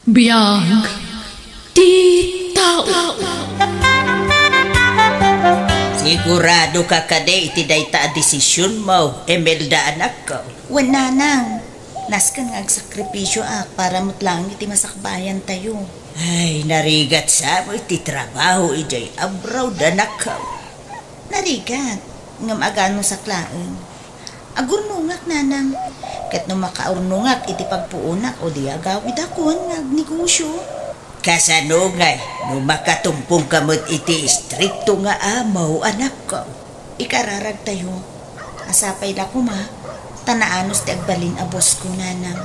Biyag di tao. Sigurado ka kade iti dayta a desisyon mo, Imelda anak ko. Wala nang. Naskan nga agsakripisyo para mutlang iti masakbayan tayo. Ay, narigat sa mo iti trabaho ijay abroad anak ko. Narigat. Ngam agano saklaan. Agurnungak nanang. Kat no makaurnungak iti pagpuunak o di agawid akon nga negosyo. Kasano nga, no makatumpong kamot iti istrikto nga amaw anak ko. Ikararag tayo. Asapay la ko ma. Tanaanos ti agbalin a boss ko nanang.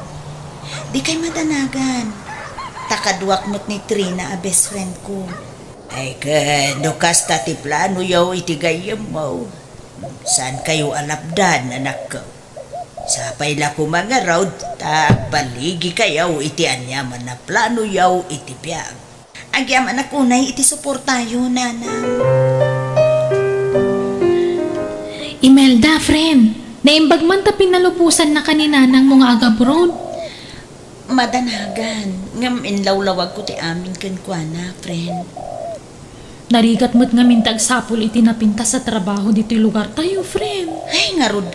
Di kay madanagan. Takaduak mo't ni Trina a best friend ko. Ay no kasta ti plano yaw iti gayam mo. Saan kayo alapdan anak ko? Sapay la ko mga raw baligi kayaw iti anyaman na plano yaw iti biyag. Agyam anak unay iti suportayo nanang. Imelda, friend. Naimbag man ta pinalupusan na kanina ng mga agabroad. Madanagan. Ngam inlawlawag ko ti amin kankwana, friend. Narigat mo't nga mintag sapul iti napinta sa trabaho dito lugar tayo, friend. Ay, ngarud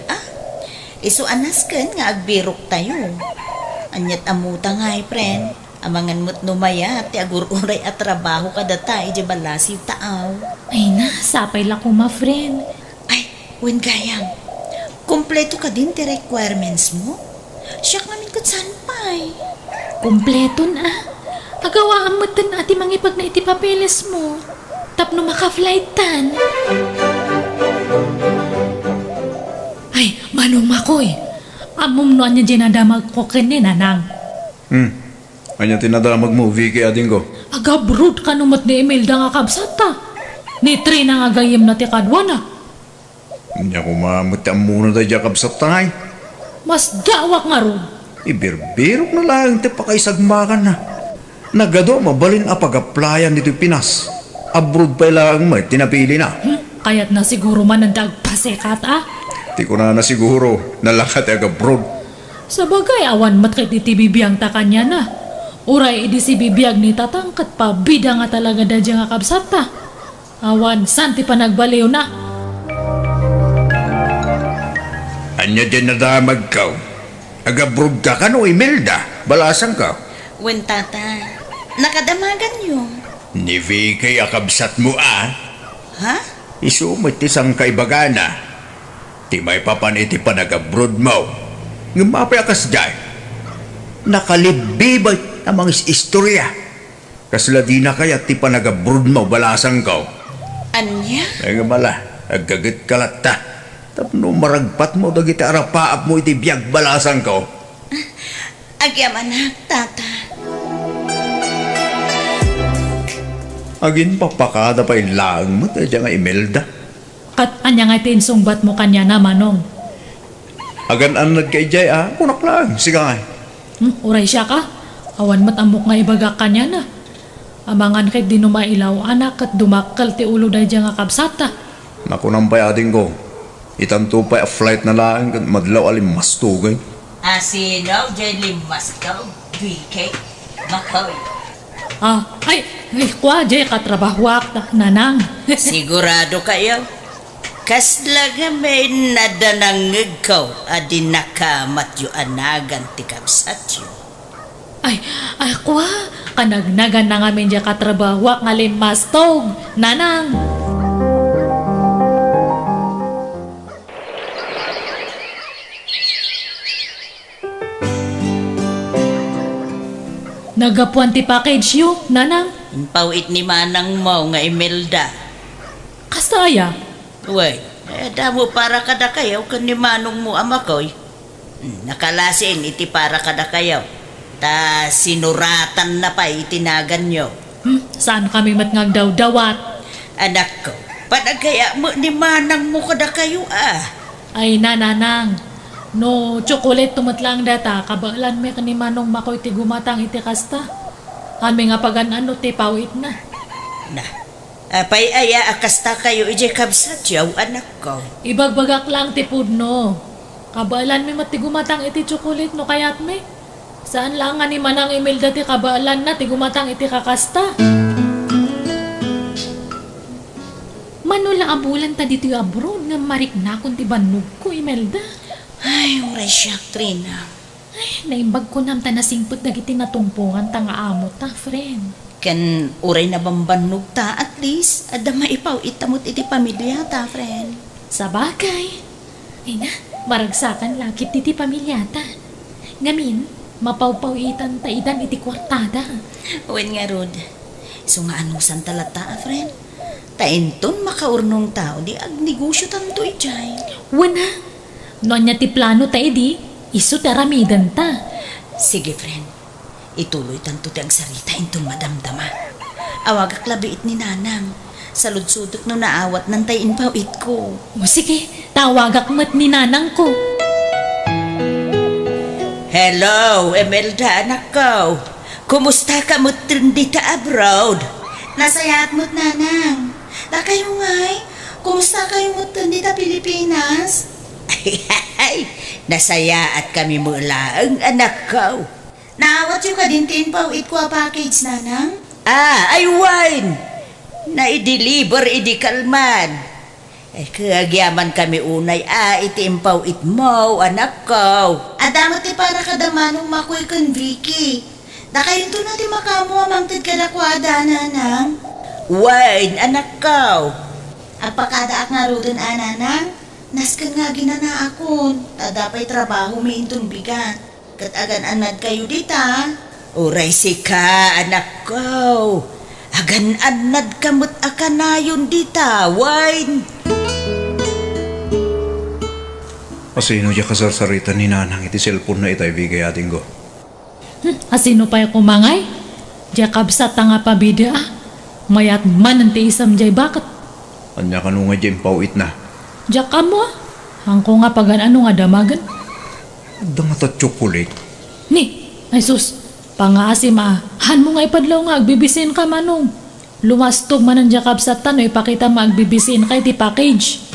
Isu anas ken nga agbirok tayo. Anyat amuta nga friend. Amangan mo't numaya ti agururay at trabaho kada tayo di balasiw taaw. Ay na, sapay la ko ma, friend. Ay, wen gayam. Kompleto ka din ti requirements mo? Siyak namin kat sanpay. Kompleto na. Agawaan mo tan ati mangipag na iti papeles mo. Tapno maka-flight tan. Ay, manong makoy. Amom no anya dinadamag ko kene nanang. Anya tinadamag mo, Vicky ading ko. Agabrod ka numot ni Imelda nga kabsata. Ni Trina nga gayem na ti kadwana. Anya kumamutang muna tayo jakab sa tangay. Mas dawak nga ron. Ibirbirok na lang ti pakaisagmakan na. Nagado mabalin a pag-applyan dito Pinas. Abroad pa ilang may tinapili na. Kaya't na siguro man ang dagpasekat Di ko na siguro nalakat ang abroad. Sa bagay awan matkit iti bibiyang ta kanya na. Uray idi si bibiyag ni tatangkat pa bida nga talaga dadya nga kabsata. Awan santi pa nagbaliw na. Anya dyan nadamag ka. Agabroad ka ka no, Imelda. Balasan ka. Wen tata, nakadamagan nyo. Ni Vicky akabsat mo Ha? Isumit isang kaibagana. Ti may papaniti pa nag-abroad mo. Ngumapay akas dyan. Nakalibibay na mga istorya. Kasla di na kaya ti pa nag-abroad mo balasan ka. Anya? Ay nga mala, agagit kalata. Tapno maragpat mo dagiti arapaap mo iti biyag balasan ka. Agyam anak, tata. Agin papakada pa ilang mo tayo nga Imelda. Kat anya nga iti insungbat mo kanya na manong. Agan ang nagkaijay kunak lang, sigay. Uray siya ka. Awan matamok nga ibagak kanya na. Amangan kay di numailaw anak at dumakal ti ulo dahi nga kabsata. Nakunampay ading ko. Itanto pa flight na lang madlaw alim mastugay. Asino, dyan limaskaw, BK, makoy. Ay, kwa jay katrabahwak nanang. Sigurado kayo? Kaslaga may nadanangig ko adi nakamat yu anagan ti kabsat yu. Ay, kwa, kanagnagan na nga medya katrabahwak nga limastog, nanang. Nagapuan ti package yu, nanang. Impawit ni manang mo nga Imelda. Kasaya. Uy, damo para kada kayaw kan ni manong mo amakoy. Nakalasin iti para kada kayaw. Ta sinuratan na pa itinagan nyo. Saan kami matngagdaw-dawat? Anak ko, panagkaya mo ni manang mo kada kayo Ay nanang. No, chocolate tumatlang data, kabalan may kanimanong makoy ti gumatang iti kasta. Kami nga pagan ti pawit na. Apay aya akasta kayo ije kabsat yaw anak ko. Ibagbagak lang ti pudno. Kabalan may mati gumatang iti chocolate no kayat may. Saan lang nga ni Manang Imelda ti kabalan na ti gumatang iti kakasta? Manula abulan ta dito yung abroad nga marik na kung ti banog ko, Imelda. Ay, uray siya, Trina. Ay, naimbag ko nam ta nasingpot dagiti natumpungan ta nga amo ta, friend. Ken uray na bambanog ta, at least, adda maipaw itamot iti pamilya ta, friend. Sa bagay. Ay na, maragsakan lakit iti pamilyata. Ngamin, mapawpawitan ta idan iti kwartada. Uwin nga, Rod. So nga anusan talata, friend. Tainton makaurnong tao, di agnegosyo tanto ijay. Wana, noon niya ti plano ta edi, iso taramidan ta. Sige, friend. Ituloy tanto ti agsarita intong madamdama. Awagak labiit ni Nanang. Saludsudok no naawat nantayin pawit ko. O sige, tawagak mo't ni Nanang ko. Hello, Imelda, anak ko. Kumusta ka mo dita abroad? Nasayat mo't, Nanang. Da kayo nga'y, kumusta kayo mo't dita Pilipinas? Ay, nasaya at kami mula ang anak ko. Naawat yung kadintin pawit ko a package, Nanang? Ay wine. Na-i-deliver, i-kalman. Kagyaman kami unay, itiimpaw it mo, anak ko. Adamot ti para kadamanong makoy kan Vicky. Da kayo to natin makamu amangtid kadakwada, Nanang. Wine, anak ko. Apakadaak nga rudon, Nanang. Naskan nga ginana akon. Tadapay trabaho may intong bigat. Katagan anad kayo dita. Uray si ka, anak ko. Agan anad kamot akanayon dita, wine. Asino diya kasarsarita ni Nanang iti cellphone na itay bigay ating go. Asino pa yung kumangay? Diya kabsat ta nga pabida ah. Mayat man ang tiisam jay bakit? Anya ka nung nga dyan pawit na. Diya ka mo ah. Hangko nga pagan ano nga damagan. Ada nga ta chocolate. Ni, ay sus, pangaasim ah. Han mo nga ipadlaw nga agbibisin ka manong. Lumastog man ang diya kabsat ta no ipakita mo agbibisin kay ti package.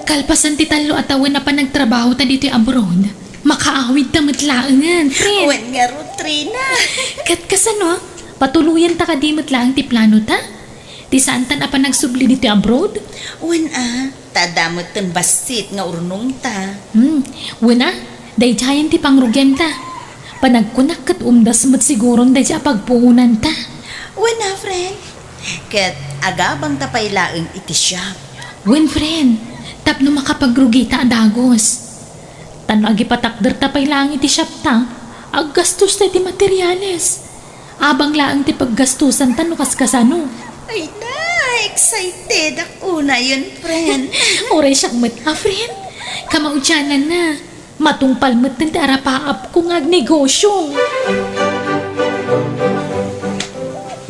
Kalpasan ti talo at tawin na pa nagtrabaho ta dito yung abroad. Makaawid ta matlaangan, friend. Uwan nga ro, Trina. Kat kasano, patuluyan ta ka di matlaang ti plano ta? Ti saan ta na pa nagsubli dito yung abroad? Uwan tadamot ten basit nga urnong ta. Wala, day jayan ti pangrugyan ta. Panagkunak kat umdas mo't siguron day siya pagpuunan ta. Uwan friend. Kat agabang tapay laeng iti shop. Wen, friend, tapno makapagrugi ta adagos. Tano agi patakder tapay lang iti shop ta, aggastos ta iti materyales. Abang laang ti paggastusan ta no kaskasano. Ay na, excited ako na yun, friend. Oray siyang friend. Kamaudyanan na. Matungpal mo't ti arapaap kung agnegosyo.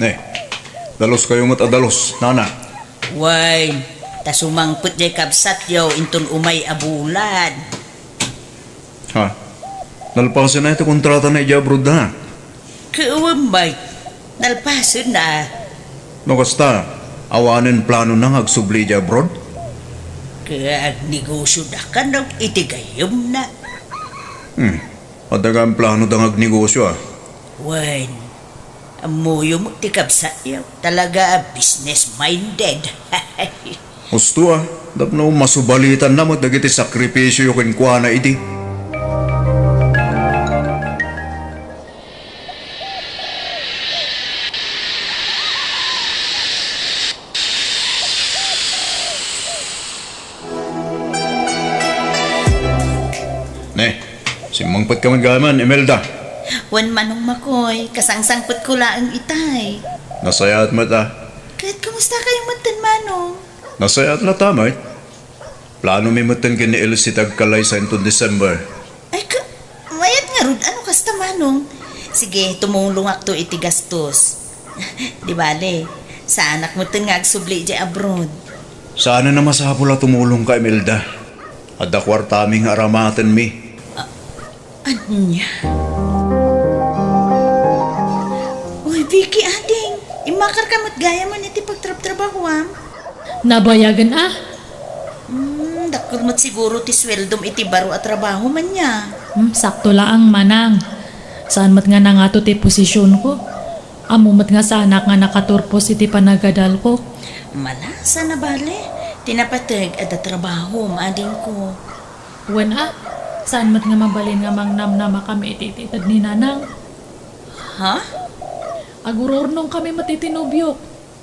Ne, dalos kayo mat adalos, Nana. Wine, tasumangput jay kabsat yaw inton umay abulan. Ha? Nalpasin na ito kontrata na ijabrood na. Kaumay, nalpasin na. No kasta, awanin plano na agsubli ijabrood? Kaya agnegosyo na ka nang itigayom na. Adagang plano dang agnegosyo ah. Wine, amuyo mo ti kabsat yaw. Talaga business-minded. Gusto ah, dapno masubalitan na mo dagiti sakripisyo yung kinkwa na iti. Ne, simangpat ka magaman, Imelda. Wan manong makoy, kasangsangpot ko laang itay. Nasayat mo ta. Kahit kumusta kayo matan manong? Nasayat na tamay. Plano may matan ka ni Elsie tagkalay sa intong December. Ay mayat nga rod, ano kasta manong? Sige, tumulong ako iti gastos. Di bale, sa anak mo nga agsubli di abroad. Sana na masapula tumulong ka, Imelda. Ada kwartaming aramatan mi. Anya? Uy, Vicky, ading. makar kamot gaya man iti pagtrabaho Nabayagan Dakkel mo't siguro ti sweldom iti baro at trabaho man niya. Sakto laang manang. Saan mat nga na nga to ti posisyon ko? Amo mat nga sana nga nakaturpos iti panagadal ko. Malasa na bale. Tinapatag at trabaho maading ko. Wen saan mat nga mabalin nga mangnamnama kami itititad ni nanang? Ha? Agurornong kami matitinubyok.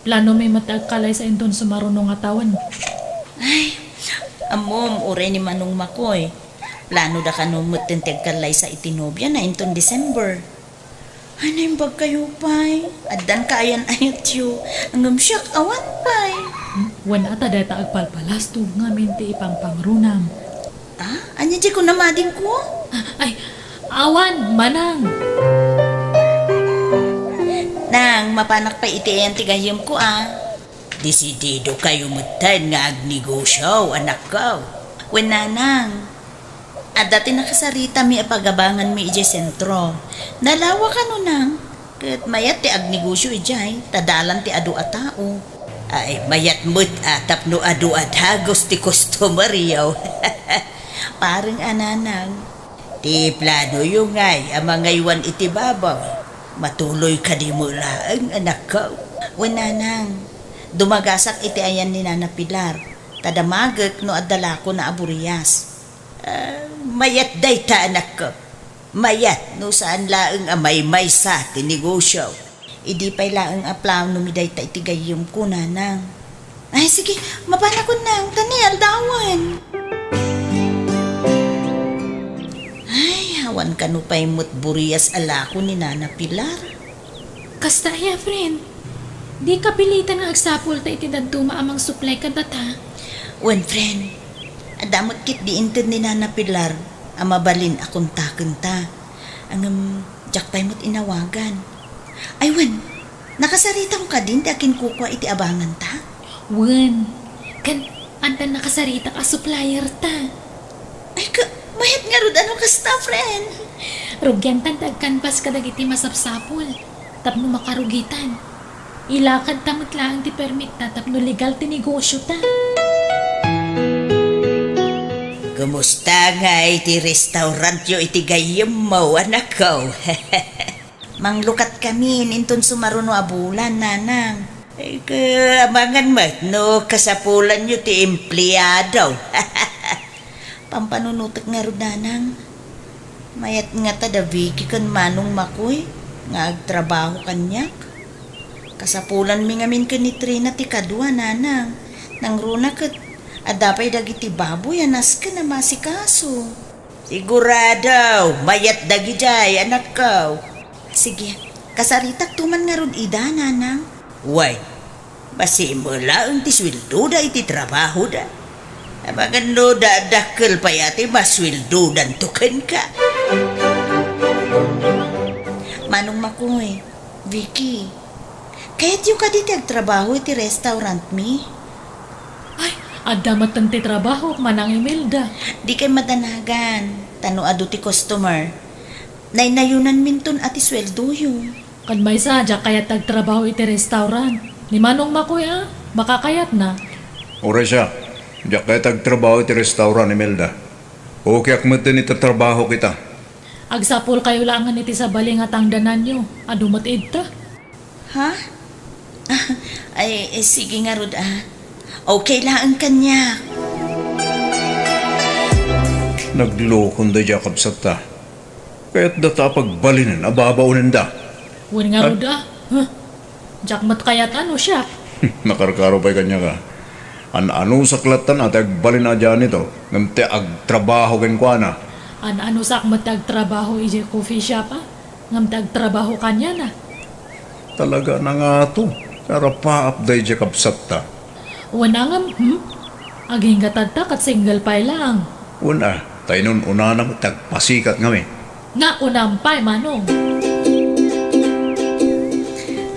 Plano may matagkalay sa inton sumarunong atawan. Ay, amom, ure ni Manong Makoy. Plano da ka nung matintagkalay sa itinobya na inton December. Ano yung bag kayo, pay? Adan ka ayan-ayat yu. Angam siyak, awan, pay. Wan ata data agpalpalas to nga minti ipang pangrunam. Anya di ko namading ko? Ay, awan, manang. Nang, mapanak pa iti ayan tigayam ko Desidido kayo mutan nga agnegosyo, anak ko. Nanang. At dati nakasarita mi apagabangan mi ije sentro. Nalawa ka no nang. Kat mayat ti agnegosyo ijay, tadalan ti adu a tao. Ay, mayat mo't atap no adu at hagos ti customer yaw. Parang ananang. Ti plano yung ngay, ang mga iwan iti babaw. Matuloy ka di mo lang, anak ko. Nanang. Dumagasak iti ayan ni Nana Pilar. Tadamagak no adala ko na aburiyas. Mayat day ta, anak ko. Mayat no saan laang amay-may sa tinegosyo. Idi pa'y laang aplaw no miday ta itigayom ko, nanang. Ay, sige, mapanakon nang, tani, aldawan. Ay, hawan ka no pa'y mutburiyas ala ko ni Nana Pilar. Kasta ya, friend. Di kapilitan nga agsapol ta iti daduma amang supply kadata. Friend, adamot kit di inted ni Nana Pilar, amabalin akong takenta. Ang jakpay mo't inawagan. Ay, nakasarita mo ka din, di akin kukwa iti abangan ta? Kan, anda nakasarita ka supplier ta. Ay, mayat nga rod ano kasta, friend? Rugyan tan tagkanpas kadag iti masapsapol. Tapno makarugitan. Ilakad tamot lang ti permit ta tapno legal ti negosyo ta. Kumusta nga iti restaurant yo iti gayem mo, anak ko? Manglukat kami ninton sumaruno abulan, nanang. Ay, kaamangan mat no kasapulan yo ti empleyado. Pampanunutak nga rod, nanang. Mayat nga ta da Vicky kan Manong Makoy nga agtrabaho kanyak. Kasapulan mi ngamin ka ni Trina ti kadwa, nanang. Nang runa kat adapay dagiti baboy anas ka na masikaso. Sigurado, mayat dagi jay, anak ko. Sige, kasaritak tuman nga rod ida, nanang. Basi mo lang ti sweldo da iti trabaho da. Abagan no da dakkel pa yati masweldo dan tuken ka. Manong Makoy, Vicky, kahit yung kaditi agtrabaho iti restaurant mi? Ay, adamat ti trabaho manang Imelda. Di kay madanagan, tano adu ti customer. Nainayunan minton ati sweldo yun. Kan may sadya kaya tagtrabaho iti restaurant. Ni Manong Makoy makakayat na. Ora siya, diyak kaya tagtrabaho iti restaurant ni Melda. Okay akmatin iti trabaho kita. Agsapol kayo langan iti sa baling at tangdanan nyo. Adumot idta. Ha? Ay, sige nga rod Okay lang kanya. Naglokon da Jacob Sata. Kaya't data pagbalinan, ababaunan da. Nga ruda. Jakmat kayat ano siya? Nakarkaro pa'y kanya ka. Ano saklatan at agbalin na dyan ito. Ngamte agtrabaho ken kwa na. Ano sakmat agtrabaho ije coffee shop Ngamte agtrabaho kanya na. Talaga na nga to. Kara pa-upday Jacob Sata. Wanangam, aging katagtak at single pa lang. Tayo nun una na tagpasikat ngami. Nga unampay, Manong.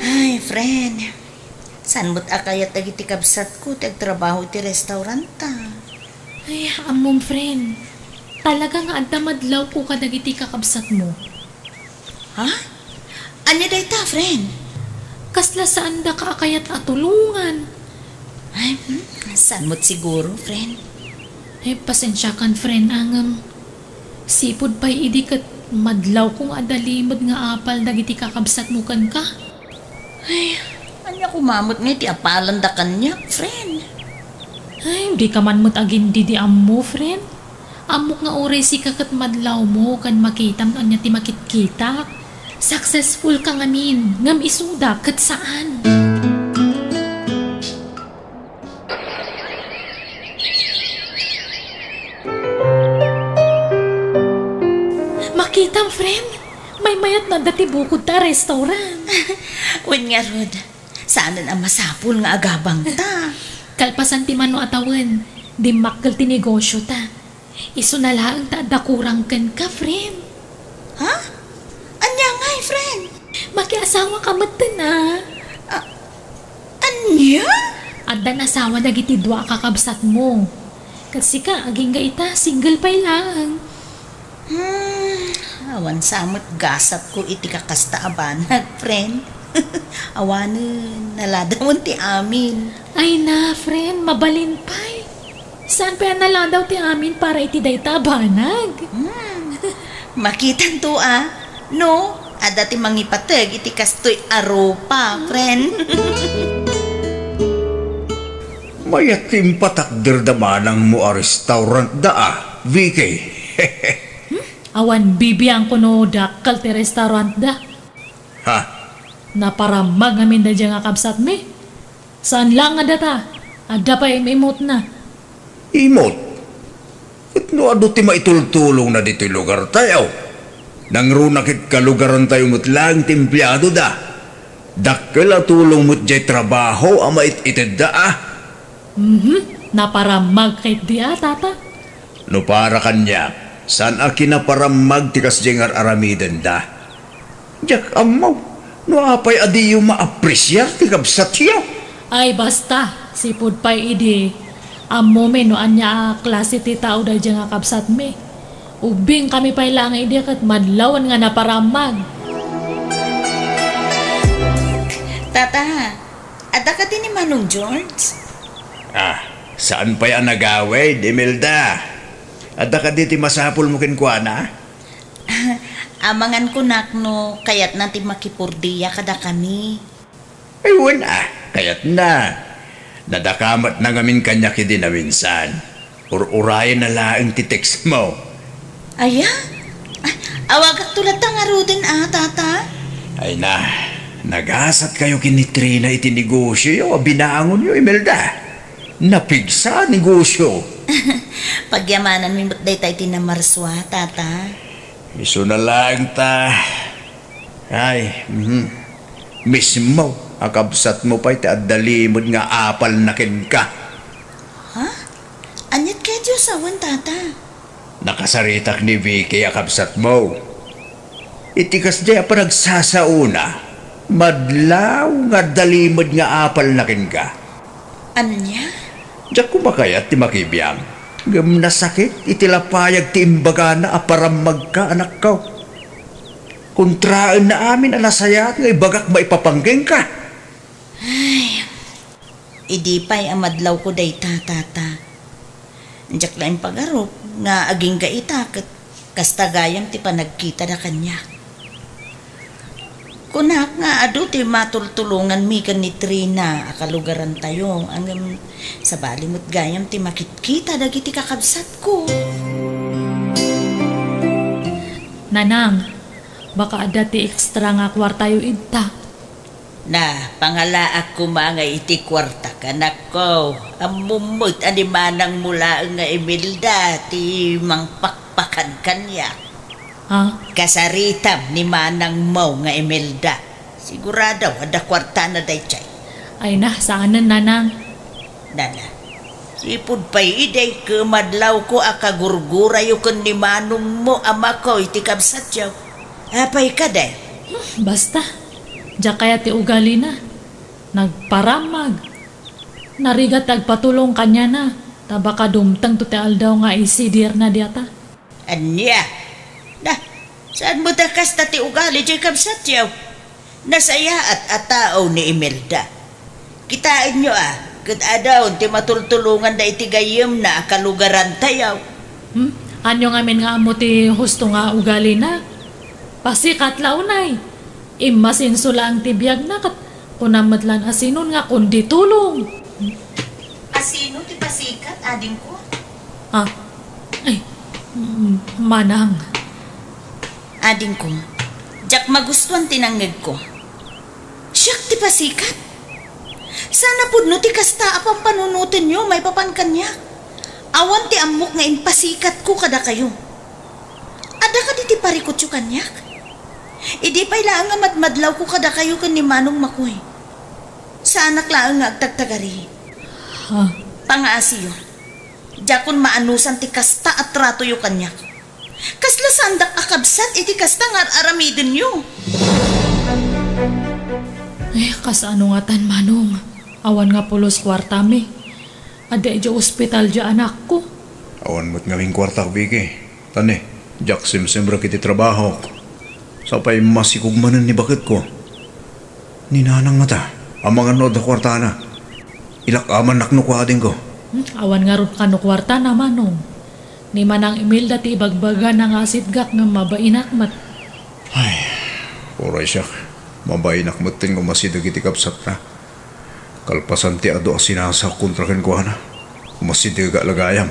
Ay, friend. San mo't akayat agiti kabsat ko tagtrabaho ti restaurant ta? Ay, among friend. Talaga nga antamadlaw ko ka dagiti kakabsat mo. Ha? Anya day ta, friend? Kasla saan da ka akayat atulungan. Ay, saan mo't siguro, friend? Pasensya kan, friend, angam. Sipod pa'y idi kat madlaw kung adalimod nga apal dagiti kakabsat mo kan ka. Ay, anya kumamot nga iti apalan da kanya, friend. Ay, di ka man mo't agin di ammo, friend. Amok nga oray si kakat madlaw mo kan makitam anya ti makit-kita. Successful ka ngamin, ngam isuda kat saan. Makitam, friend. May mayat na dati bukod ta restaurant. Wen nga, Rod. Saan na masapul nga agabang ta? Kalpasan ti mano atawan, di makkel ti negosyo ta. Iso na lang ta dakurang ken ka, friend. Ha? Anya ngay, friend? Makiasawa ka mata na. Anya? Adda na asawa dagiti dua kakabsat mo. Kasi ka, aging ga ita, single pa lang. Awan samot gasat ko iti kakasta abanag, friend. Awanan, naladawon ti amin. Ay na, friend, mabalin pa'y. Saan pa yan naladaw ti amin para iti dayta banag? Makitan to no? Dati mangipateg iti kastoy aropa, friend. Mayatim patakder da manang mo a restaurant da Vicky. Awan bibiyang ko no dakal ti restaurant da. Ha? Naparamag amin da dyan nga kabsat me. Saan lang nga data? Ada pa imot na. Imot? At no ado ti maitultulong na dito'y lugar tayo. Nang runakit ka lugaran tayo mo't lang timplado da. Dakkel a tulong mo't jay trabaho ang mait-itid da Naparamag kay diya, tata. No para kanya, saan a kinaparamag ti kasjengar aramiden da? Jak amaw, no apay adiyo maapresyar ti kabsat siya. Ay basta, sipod pa'y idi. Amo me no anya klase ti tao da dyan nga kabsat me. Ubing kami pa'y lang idi kat madlawan nga naparamag. Tata, ada ka din ni Manong George? Saan pa yan nagaway, Imelda? Ada ka diti masapul mo kinkwana? Amangan ko nakno, kayat natin makipurdiya kada kami. Ay wala, kayat na. Nadakamat na ngamin kanya kidi na minsan. Urayan na laang titext mo. Aya? Awag tulad ta nga rudin tata? Ay na, nagasat kayo kinitrina iti negosyo yo, binaangon yo, Imelda. Napigsa negosyo. Pagyamanan mi mo't day tayo tinamarswa, tata. Iso na lang ta. Ay, mismo, akabsat mo pa iti addalimod nga apal na ken ka. Ha? Anyat kaya Diyos awan, tata? Nakasaritak ni Vicky akabsat mo. Itikas di pa nagsasauna. Madlaw nga dalimod nga apal na ken ka. Anya? Diyak ko makayat ti makibiyang. Gam nasakit itilapayag ti imbaga na aparamag ka anak ko. Kontraan na amin alasayat nga ibagak maipapanggeng ka. Ay, idi pa'y amadlaw ko day tata. Diyak lang pagarop nga aging gaita kastagayam ti panagkita na kanya. Kunak nga ado ti matultulungan mi kan ni Trina akalugaran tayo ang sa balimot gayam ti makitkita dagiti kakabsat ko. Nanang, baka ada ti ekstra nga kwartayo idta. Na, pangalaak ko mga iti kwarta kanak ko. Amumot animanang mula nga Imelda ti mangpakpakan kanya. Ha? Kasaritam ni manang mo nga Imelda. Sigurado, ada kwarta na day chay. Ay na, saanan nanang? Nana, sipod pa'y iday kumadlaw ko akagurgura yukon ni manong mo ama ko iti kabsat yaw. Apay ka day. Basta, diya kaya ti ugali na. Nagparamag. Narigat agpatulong kanya na. Tabaka dumtang to ti aldaw nga isidir na diata. Anya? Na, saan mo takas tati ugali di kabsat yaw? Nasaya at atao ni Imelda. Kitain nyo kat adaw ti matultulungan da iti gayem na kalugaran tayaw. Anyo ngamin nga amo ti husto nga ugali na. Pasikat launay. Imasinso lang ti biyag na kat kunamadlan asinon nga kundi tulong. Asino ti pasikat, ading ko? Ay, manang. Ading ko, jak magustuhan tinangig ko. Siyak ti pasikat. Sana pudno ti kasta apang panunutin nyo, may papan kanya. Awan ti amok nga pasikat ko kada kayo. Ada ka di ti parikot yung kanyak. Idi pa'y laang nga madmadlaw ko kada kayo kan ni Manong Makoy. Sa anak laang nga agtagtagari. Pangaasiyo. Jakon maanusan ti kasta at trato yung kanyak. Kasla sandak akabsat iti kasta nga aramidin nyo. Kasano nga tan Manong. Awan nga pulos kwartami. Ada ija ospital ja anak ko. Awan mo't ngawing kwarta bigi. Tane, jak simsembra kiti trabaho. Sapay masikugmanan ni bakit ko. Ninanang nga ta, ang mga nood na kwarta na. Ilakaman naknukwading ko. Awan nga ron kano kwarta na Manong. Ni Manang Imelda ti ibagbaga na nga sitgak nga mabainakmat. Ay, oray siya. Mabainakmatin ko masidag iti kapsat na. Kalpasan ti ado asinasa kontraken ko na. Masidag lagayam.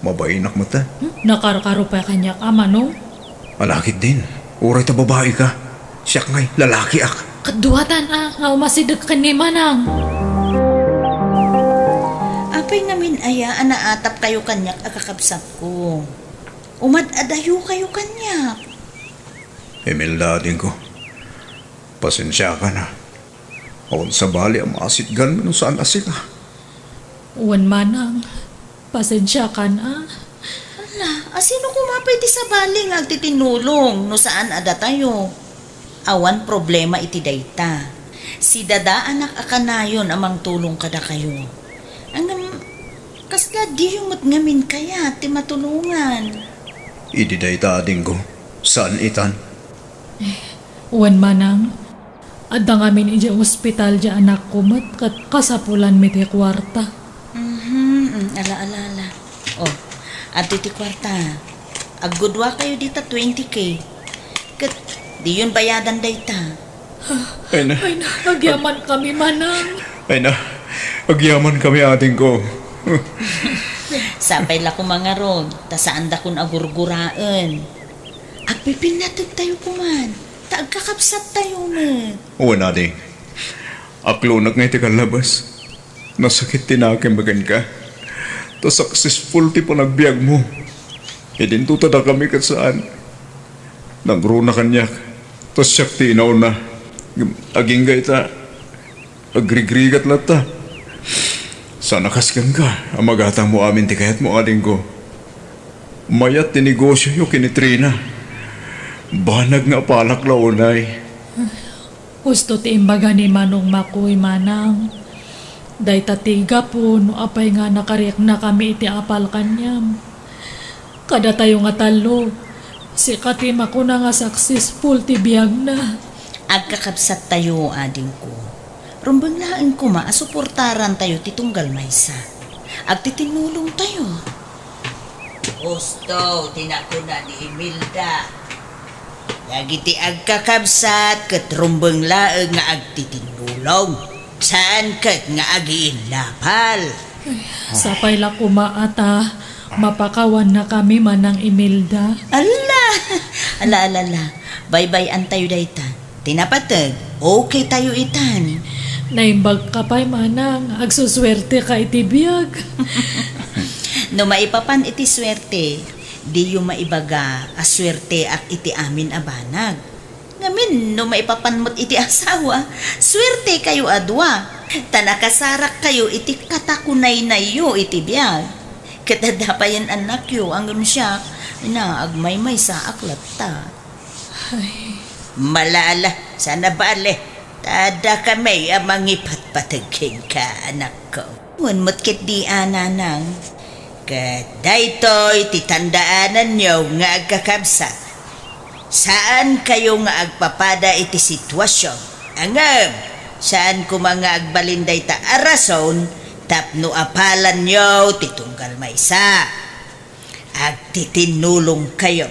Mabainakmatan. Nakarkaro pa kanyak Manong. Alakit din. Oray ta babae ka. Siyak ngay, lalaki ak. Kaduatan nga umasidag ka ni Manang. Apay namin aya, anaatap kayo kanyak akakabsat ko. Umad-adayo kayo kanyak. Imelda din ko. Pasensya ka na. Awan sa bali ang maasitgan mo saan asik ka. Uwan Manang, pasensya ka na. Ala, asino kumapay ti sa baling agtitinulong no saan ada tayo? Awan problema iti dayta. Si dada anak akanayon amang tulong kada kayo. Kasla di yung matngamin kaya ti matulungan. Ididay ta ading ko. Saan itan? Uwan Manang, adda ngamin ija ospital ja anak ko mat kat kasapulan mi ti kwarta. Ala. Oh, adto ti kwarta. Aggudwa kayo dita 20K. Kat di yun bayadan dayta. Ay na, agyaman kami Manang. agyaman kami ating ko. Sapay la ko mga rod, ta saan da kun agurguraan. Agpipinatag tayo kuman, ta agkakapsat tayo na. Uwan ading. Aklonak ngay ti kalabas. Nasakit tinakim bagan ka. Ta successful ti panagbiag mo. Idin tutada kami kat saan. Nagruna kanyak. Tas siyak ti inaw na. Aging gay ta. Agrigrigat lata. Sana kaskan ka. Amagatang mo amin ti kayat mo ading ko. Mayat ti negosyo yung kinitrina. Banag nga palak launay. Gusto ti imbaga ni Manong Makoy Manang. Day tatiga po no apay nga nakariyak na kami iti apal kanyam. Kada tayo nga talo. Si katima ko na nga successful ti biyag na. Agkakapsat tayo ading ko. Rumbang laing ko maasuportaran tayo titunggal maysa. Agtitinulong tayo. Gusto, tinakuna ni Imelda. Lagi ti agkakabsat kat rumbang laeng nga agtitinulong. Saan kat nga agiin lapal. Sapay la kumaata. Mapakawan na kami Manang Imelda. Ala. Bye-bye an tayo daytan. Tinapatag, okay tayo itan. Naimbag ka pa'y Manang. Agsuswerte ka iti biyag. No maipapan iti swerte, di yung maibaga aswerte ak iti amin abanag. Ngamin, no maipapanmot iti asawa, swerte kayo adwa. Tanakasarak kayo iti katakunay na iyo iti biyag. Katadapayan anak yo ang siya, agmay-may sa aklat ta. Malala, sana bale. Tada kami amang ipatpatagin ka, anak ko. Unmot kit di ananang. Kat daytoy titandaanan nyo nga agkakabsat. Saan kayo nga agpapada iti sitwasyon? Angam, saan ko mga agbalinday ta arason, tapno apalan nyo titunggal maysa. Agtitinulong kayo.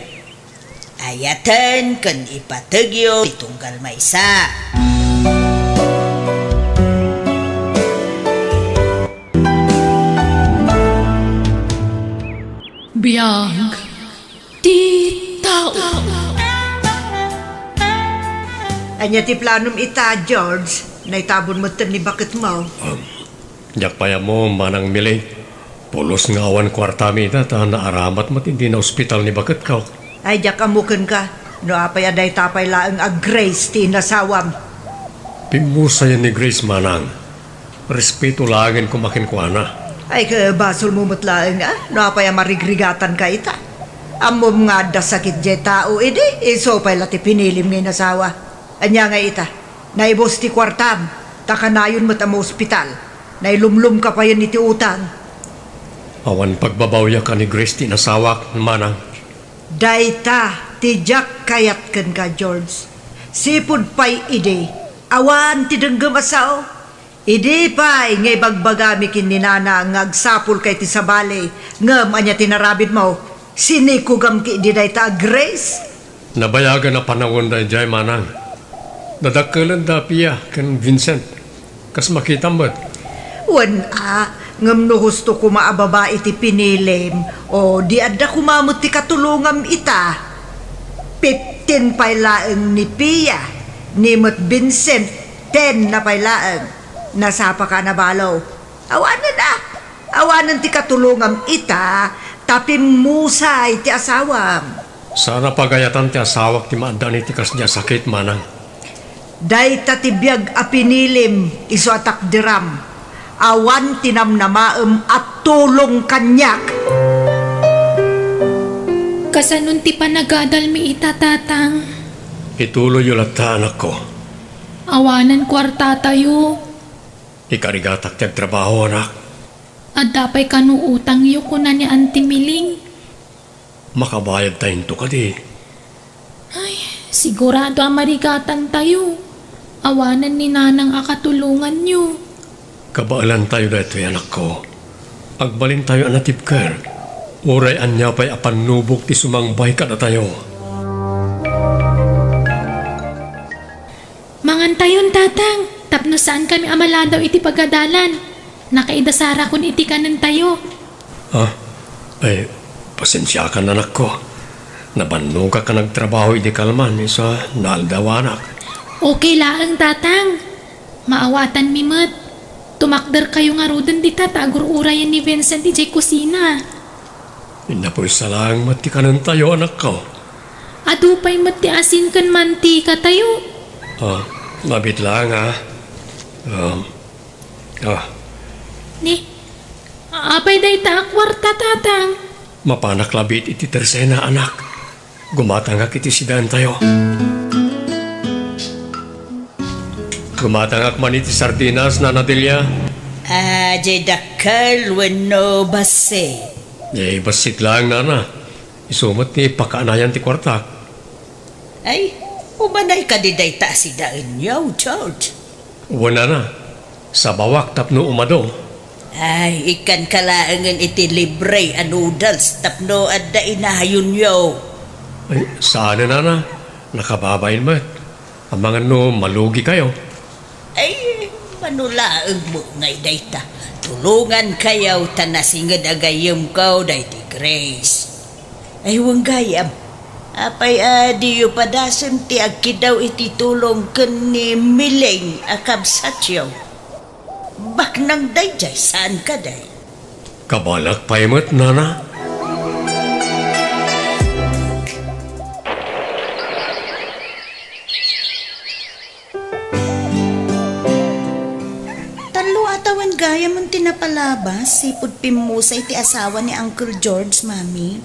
Ayatan kan ipatagyo titunggal maysa. Biyag ti tao. Anya ti planom ita, George. Naitabon mo ni bakit mo. Yak paya mo manang milay. Pulos ngawan kwartami ita ta naaramat mo hindi na ospital ni bakit ka. Ay, diyak amukin ka. No apay aday tapay laang Grace ti nasawam. Pimusa yan ni Grace manang. Respeto langin kumakin ko ana. Ay, basol mo matlaang no apay marigrigatan ka ita. Amom nga da sakit jay tao, iso pay lati pinilim ni nasawa. Anya nga ita, naibos ti kwartam, takanayon mo tamo ospital, nailumlum ka pa yan iti utang. Awan pagbabawya ka ni Grace ti nasawak manang. Dayta, ti Jack kayat kan ka, George. Sipod pa'y ide, awan ti denggam asaw. Ide pa'y ngay bagbagami kin ni nana ngagsapul kay ti sabali, ngam anya tinarabid mo. Sinikugam ki di dayta Grace. Nabayagan na panahon da jay manang. Nadakalan da piya kan Vincent. Kas makita mo't. Wan ngam no husto ko maababa iti pinilim o di adda kumamot ti katulungam ita. 15 paylaeng ni Pia, ni Mot Vincent 10 na paylaeng. Nasapa ka na balaw. Awanan ti katulungam ita, tapi musay ti asawam. Sana pagayatan ti asawak ti maadaan iti kas niya sakit manang. Dayta ti biag a pinilim iso atak diram. Awan tinamnamaem at tulong kanyak. Kasanun ti panagadal mi itatatang. Ituloy yung lata anak ko. Awanan kwarta tayo. Ikarigatak ti trabaho anak. At dapay kanuutang iyo ko na ni Auntie Miling. Makabayad tayo to ka di. Ay, sigurado ang marigatan tayo. Awanan ni nanang akatulungan niyo. Kabaalan tayo dito anak ko. Agbalin tayo anatip ker. Uray anya pa'y apanubok ti sumangbay ka na tayo. Mangan tayon tatang. Tapno saan kami amaladaw iti pagadalan. Nakaidasara kun iti kanan tayo. Ay, pasensya ka na anak ko. Nabanno ka nagtrabaho iti kalman isa naaldawanak. Okay laang tatang. Maawatan mi mat. Tumakder kayo nga rudan di tatagur urayan ni Vincent iti kusina. Inapoy sa lang mati kanan tayo anak ko. Adupay mati asin kan mantika tayo. Mabit lang Ni, apay day ta kwarta tatang. Mapanak labit iti tersena anak. Gumatangak iti sidan tayo. Gumatangak man iti sardinas na Nadelia. Jay dakal wano base. Basit lang nana. Isumot ni pakaanayan ti kwartak. Ay, umanay ka di day ta si daan yaw, George. Wala na. Sa bawak tapno umado. Ay, ikan kalaangan iti libre a noodles tapno adda inahayon yaw. Ay, saan na? Nakababayin mo. Ang mga malugi kayo. Ay, manulaang mo ngay dayta. Tulungan kayaw tanasingad agayam kaw dayti Grace. Ay, huwag gayam. Apay diyo padasem ti agkidaw iti tulong ken ni Miling akabsatyaw. Bak nang dayjay saan ka day? Kabalak paymat nana. Talo atawan gaya mong tinapalabas, sipod pimusay ti asawa ni Uncle George, Mami.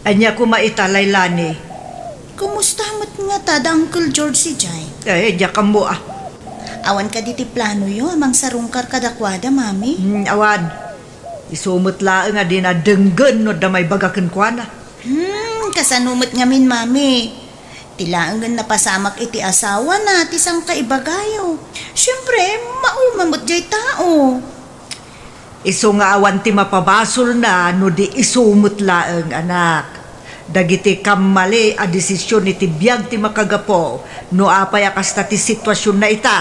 Anya kumaitalay lani. Kumusta mo't nga tada Uncle George si Jay? Diyak mo Awan ka diti plano yo, amang sarungkar kadakwada, Mami. Awan. Isumot laang nga din na denggan no damay bagakan kwa na. Kasanumot ngamin, Mami. Tilaangan na pasamak iti asawa na ti sang kaibagayo. Siyempre, maumamot jay tao. Iso nga awan ti mapabasol na no di isumot laeng anak. Dagiti kamali a desisyon ni ti biyag ti makagapo no apay akas na ti sitwasyon na ita.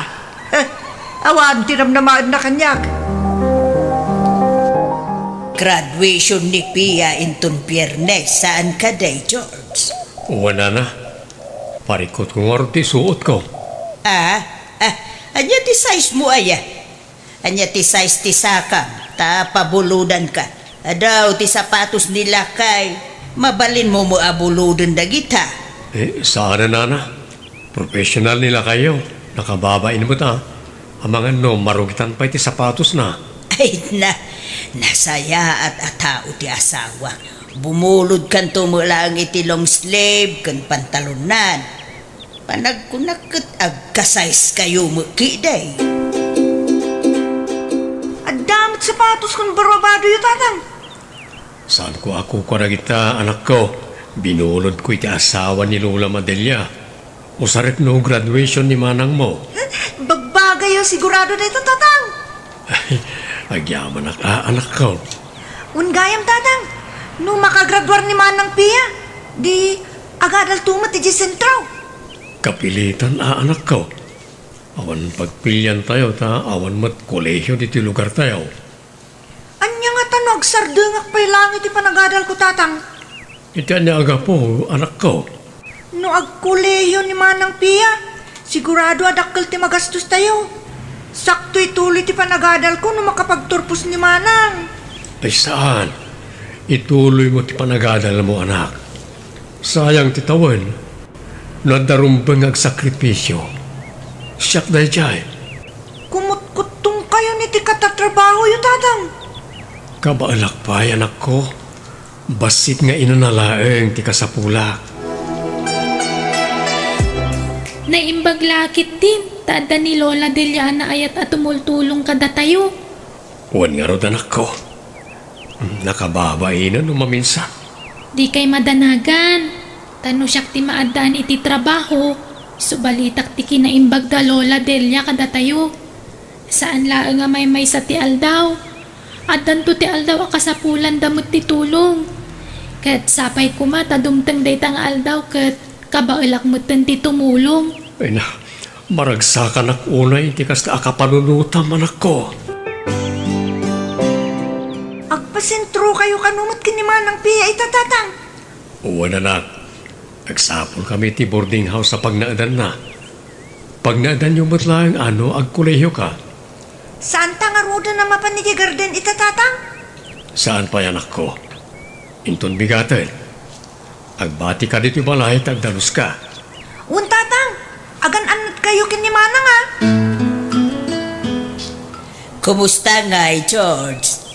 Awan ti namnamaan na kanyak. Graduation ni Pia inton Biyernes. Saan ka day, George? Wala na. Parikot ko nga ti suot ko. Anya ti size mo aya? Anya ti size ti sakam? Ta pabuludan ka. Adaw ti sapatos nila kay mabalin mo abuludan dagita. Saan na nana? Professional nila kayo. Nakababain mo ta. Amangan no, marugitan pa iti sapatos na. Ay nasaya at atao ti asawa. Bumulod kan tumula ang iti long sleeve kan pantalonan. Panagkunakit agkasize kayo mukiday. Adamot sapatos kung barabado yung tatang. Saan ko ako na kita, anak ko? Binulod ko iti asawa ni Lola Madelia. Usaret no graduation ni manang mo. Bagbagay sigurado na ito tatang. Agyaman anak ko. Ungayam tatang, no makagraduar ni manang Pia, di agadal tumat iti sentraw. Kapilitan anak ko. Awan pagpilyan tayo ta, awan mat kolehiyo dito lugar tayo. Anya nga tanog sardengak pa'y langit ipanagadal ko tatang. Iti anya aga po, anak ko. No agkolehiyo ni manang Pia, sigurado adakkel ti magastos tayo. Sakto ituloy ti panagadal ko no makapagturpos ni manang. Ay saan? Ituloy mo ti panagadal mo, anak. Sayang ti tawan. Nadarumbang agsakripisyo. Siyak dahi jay. Kumut-kutong kayo ni ti katatrabaho yung tatang. Kabaalak pa, anak ko. Basit nga inanalaeng ti kasapulak. Naimbaglakit din, tada ni Lola Deliana ayat at tumultulong kada tayo. Huwag nga rod, anak ko. Nakababain na maminsan. Di kay madanagan. Tano siyak ti maadaan iti trabaho. Subalitak ti kinaimbag da Lola Delia kada tayo. Saan laang nga may sa ti aldaw. At danto ti aldaw akasapulan damot ti tulong. Kat sapay kuma tadumtang daytang aldaw kat kabailak mo ti tumulong. Ay na, maragsakan ak unay, ti kas na akapanunutam, anak ko. Agpasentro kayo kanumot kinimanang Pia itatatang. Uwan, anak. Nagsapol kami ti boarding house sa pagnaadan na. Pagnaadan yung matlang agkulehiyo ka. Saan tangaruda na mapanigi garden itatatang? Saan pa, anak ko? Inton bigatan. Agbati ka dito balay, tagdalus ka. Tatang, agan-anat kayo kinimanang ha? Kumusta nga George?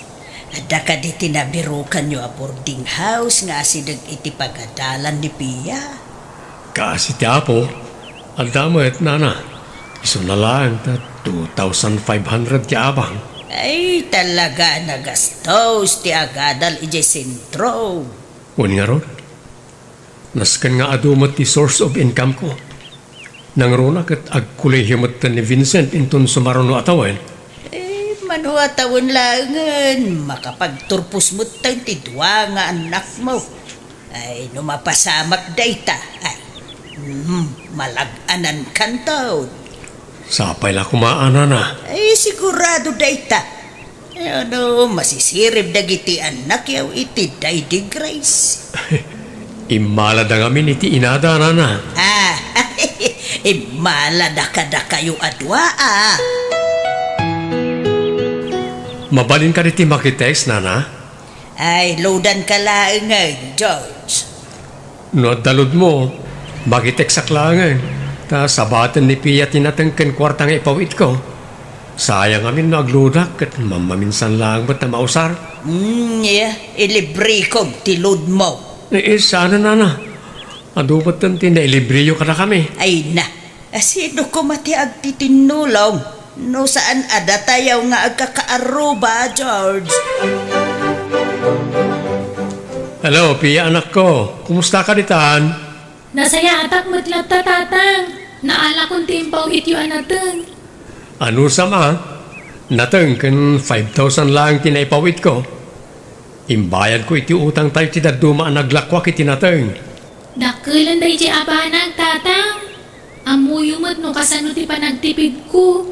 Ada ka di tinabirukan nyo a boarding house nga sidag iti pagadalan ni Pia? Kasi ti Apo, ang damat, nana. Iso na lang, 2,500 ti abang. Ay, talaga nagastos ti agadal ije sentro. Uwan nga ron. Naskan nga adumat ti source of income ko. Nang ronak at agkulehiyo ni Vincent inton sumarono atawan. Manua tawon langan, makapagturpos mo tang tidwa nga anak mo. Ay, numapasamak dayta. Ay, malaganan kan taon. Sapay la kumaana na. Ay, sigurado dayta. Ano, masisirib dagiti anak yaw iti Daddy Grace. Imalada ngamin iti inada na. Imalada kada kayo adwa Mabalin ka diti makitex, nana? Ay, loadan ka laangan, George. No, dalod mo, makitex sa klangan. Ta sabatan ni Pia tinatangkan kwartang ipawit ko. Sayang amin nagludak at mamaminsan lang ba't na mausar? Ilibre ko, tilod mo. Sana, nana. Adubat tanti na ilibriyo ka na kami. Ay na, sino ko mati agtitinulong? No saan ada tayaw nga agkakaaruba, George? Hello, Pia, anak ko. Kumusta ka ditaan? Nasaya atak matlat ta tatang. Naala kong timpaw ityo anatang. Ano sama? Natang kan 5,000 lang tinaipawit ko. Imbayad ko iti utang tayo ti daduma naglakwak iti natang. Dakilan day ti abanag tatang. Amuyumot no kasano ti panagtipid ko.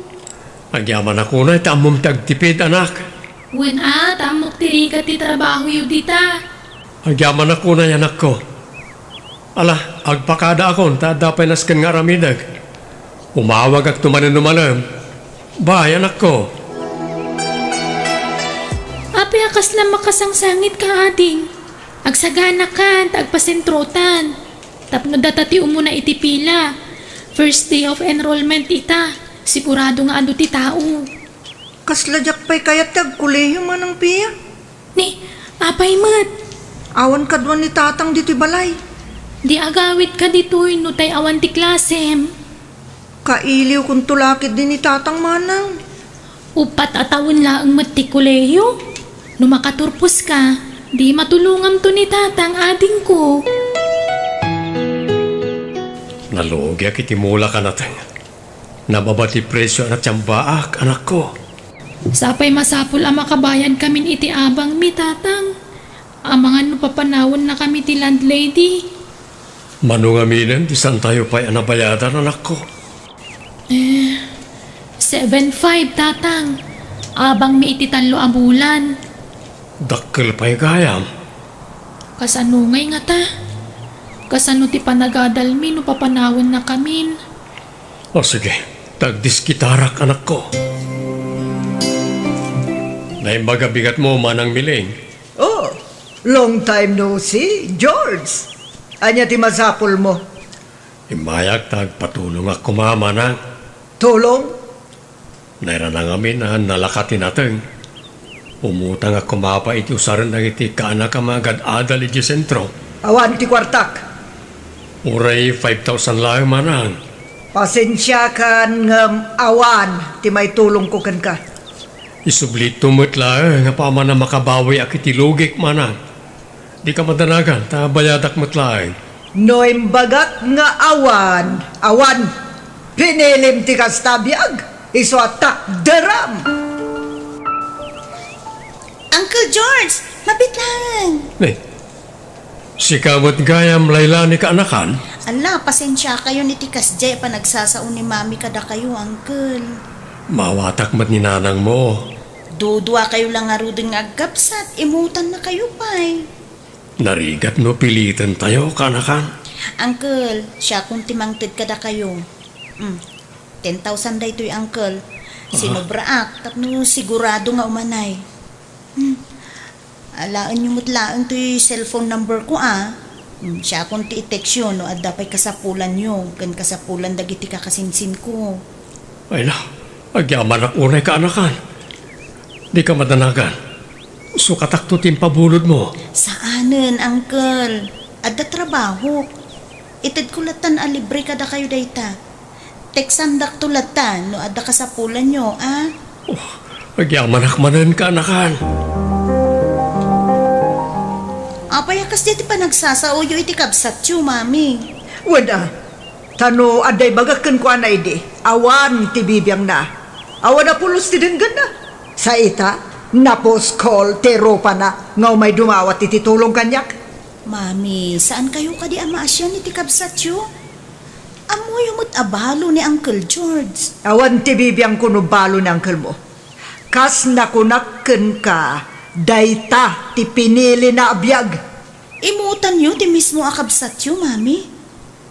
Agyaman ako na iti amom tagtipid anak. Wen tamok tirikat ti trabaho yu dita. Agyaman ako na yanak ko. Ala, agpakada akon, tadapay naskan nga ramidag. Umawag ak tumanin numalam. Bay, anak ko. Api akas na makasangsangit ka ading. Agsagana ka, agpasentrotan. Tapno datati umuna iti pila. First day of enrollment ita. Sigurado nga ando ti tao. Kasladyak pa'y kayat tagkuleyo man ang piya. Ni, apay mat. Awan kadwan ni tatang dito'y balay. Di agawit ka dito'y no tay awan ti klasem. Kailiw kung tulakid din ni tatang manang. Upat atawon laang matikuleyo. No makaturpos ka, di matulungam to ni tatang ading ko. Nalugya kitimula ka natin. Nababati presyo na tiyambaak, anak ko. Sapay masapul ang makabayan kamin iti abang mi tatang. Amangan no papanawon na kami ti landlady. Manungaminan, di saan tayo pa'y anabayadan, anak ko? 7,500 tatang. Abang mi iti tanlo a bulan. Dakkel pa'y gayam. Kasanungay nga ta. Kasano ti panagadalmi no papanawon na kamin. O sige, tagdiskitarak, anak ko. Naimbagabigat mo manang miling. Oh, long time no see, George. Anya ti masapul mo? Imayag tagpatulong ako mama na. Tulong? Nairanang amin na nalakati natin. Umutang ako mapa iti usaran ng iti kaanak ka magad adal iti sentro. Awan ti kwartak. Uray 5,000 lang manang. Pasensya kan ngam awan ti may tulong ko kan ka. Isublit tumot lang nga pa man na makabawi ak iti lugik manang. Di ka madanagan, tabayadak matlaing. No imbagak nga awan. Awan, pinilim ti kastabyag. Iso atak deram. Uncle George, mabit lang. Si kamot gayam layla ni kaanakan? Ala, pasensya kayo ni Tikas Jay pa nagsasaon ni Mami kada kayo, Uncle. Mawatak mat ni nanang mo. Dudwa kayo lang nga ruding agkapsat, imutan na kayo pa'y. Narigat no pilitan tayo, kanakan. Uncle, siya kung timangtid kada kayo. 10,000 da ito'y Uncle. Sinobraak, tapno sigurado nga umanay. Alaan nyo mutlaan to'y cellphone number ko Siya kung ti-text yun, no, at dapay kasapulan nyo. Kan kasapulan dagiti kakasinsin ko. Ay na, agyaman ak unay kaanakan. Di ka madanagan. Sukatak to timpabulod mo. Saanen, Uncle? Adda trabaho. Itid ko latan libre kada kayo dayta. Teksandak to latan no adda kasapulan nyo, Agyaman akmanan ka, anakan. Payakas diti pa nagsasauyo iti kabsat yu, Mami. Wala. Tano aday bagakan ko anay di. Awan ti bibiyang na. Awan na pulos ti denggan na. Sa ita, napos call teropa na. Ngaw may dumawat iti tulong kanyak. Mami, saan kayo kadi amaasyan iti kabsat yu? Amoy umot abalo ni Uncle George. Awan ti bibiyang kunubalo ni uncle mo. Kas nakunakken ka, dayta ti pinili na abiyag. Imutan nyo ti mismo akabsat yu, Mami.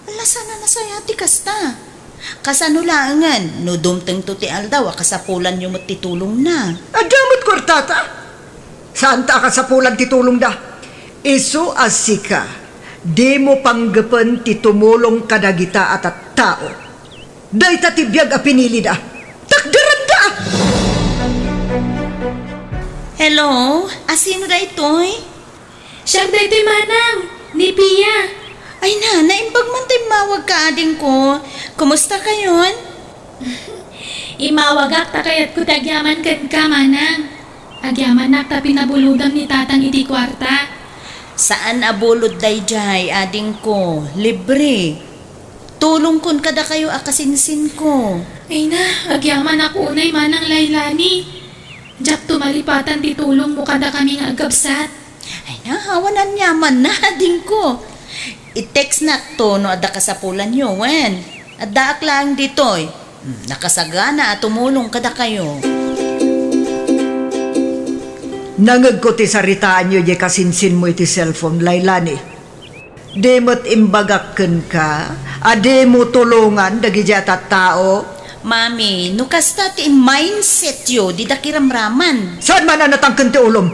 Ala, sana nasaya ti kasta. Kasano langan, no dumteng to ti aldaw, kasapulan nyo mo't titulong na. Adamot kortata. Saan ta kasapulan titulong da? Isu asika, di mo panggapan ti tumulong kadagita at tao. Dayta ti biyag a pinili da. Takdaran da! Hello? Asino da ito'y? Siyang daytoy manang, ni Pia. Ay na, naimbag man tayo mawag ka ading ko. Kumusta kayon? Imawagak ta kayat ko tagyaman kan ka manang. Agyaman nak ta pinabuludam ni tatang iti kwarta. Saan abulod dayjay, ading ko, libre. Tulong kun kada kayo akasinsin ko. Ay na, agyaman ako unay manang laylani. Diyak tumalipatan ti tulong mo kada kami nga agabsat. Ay na, hawanan yaman na, ading ko. I-text na to no adda kasapulan nyo, wen. Adda aklang ditoy. Nakasagana at tumulong kada kayo. Nangag ko ti saritaan nyo di kasinsin mo iti cellphone, Laylani. Di mo't imbagakken ka, adi mo tulungan dagi at tao. Mami, nukasta ti mindset yo, di dakiramraman. Saan man na natangken ti ulom?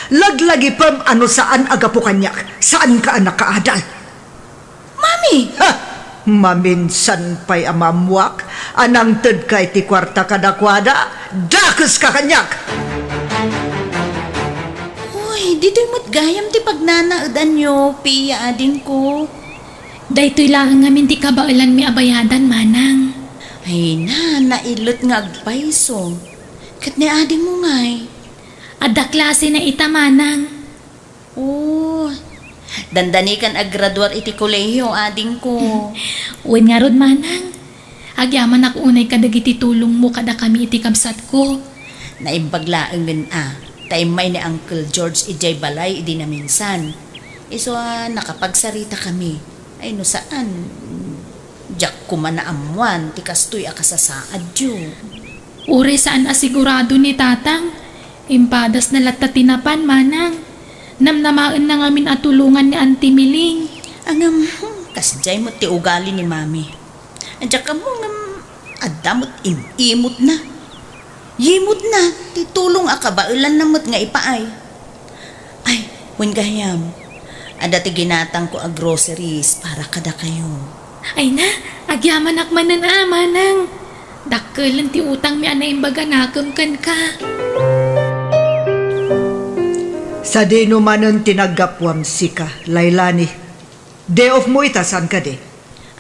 Laglagi pam ano saan agapo kanyak, saan ka anak kaadal? Mami! Ha! Maminsan pa'y amamwak, anang ted kay ti kwarta kadakwada, dakes ka kanyak! Dito'y mo't gayam ti pagnanaudan nyo, piya ading ko. Daytoy lang ngamin ti kabailan mi abayadan manang. Ay na, nailot nga agpaiso. Kat ni ading mo ngay. Adda klase na ita manang. Oh, dandanikan aggraduar iti kolehiyo ading ko. Uwin nga rod manang. Agyaman ako unay kadagiti tulong mo kada kami iti kabsat ko. Naimbaglaang min Taimay ni Uncle George ijay balay idi na minsan. Iso nakapagsarita kami. Ay no saan? Diyak kumanaamuan, ti kastoy akasasaad yu. Ure saan asigurado ni tatang? Impadas na latta tinapan manang. Namnamaan na ngamin atulungan ni Auntie Miling. Angam, kasjay mo ti ugali ni Mami. Diyak ka mo adamot imot na. Yimot na, titulong akabailan namot nga ipaay. Ay, when gayam, ada ti ginatang ko groceries para kada kayo. Ay na, agyaman akmanan manang. Dakkelan ti utang mi anay imbaga nakam kan ka. Sa dino manon tinagapwam sika, Laylani. Day off mo itasan ka de.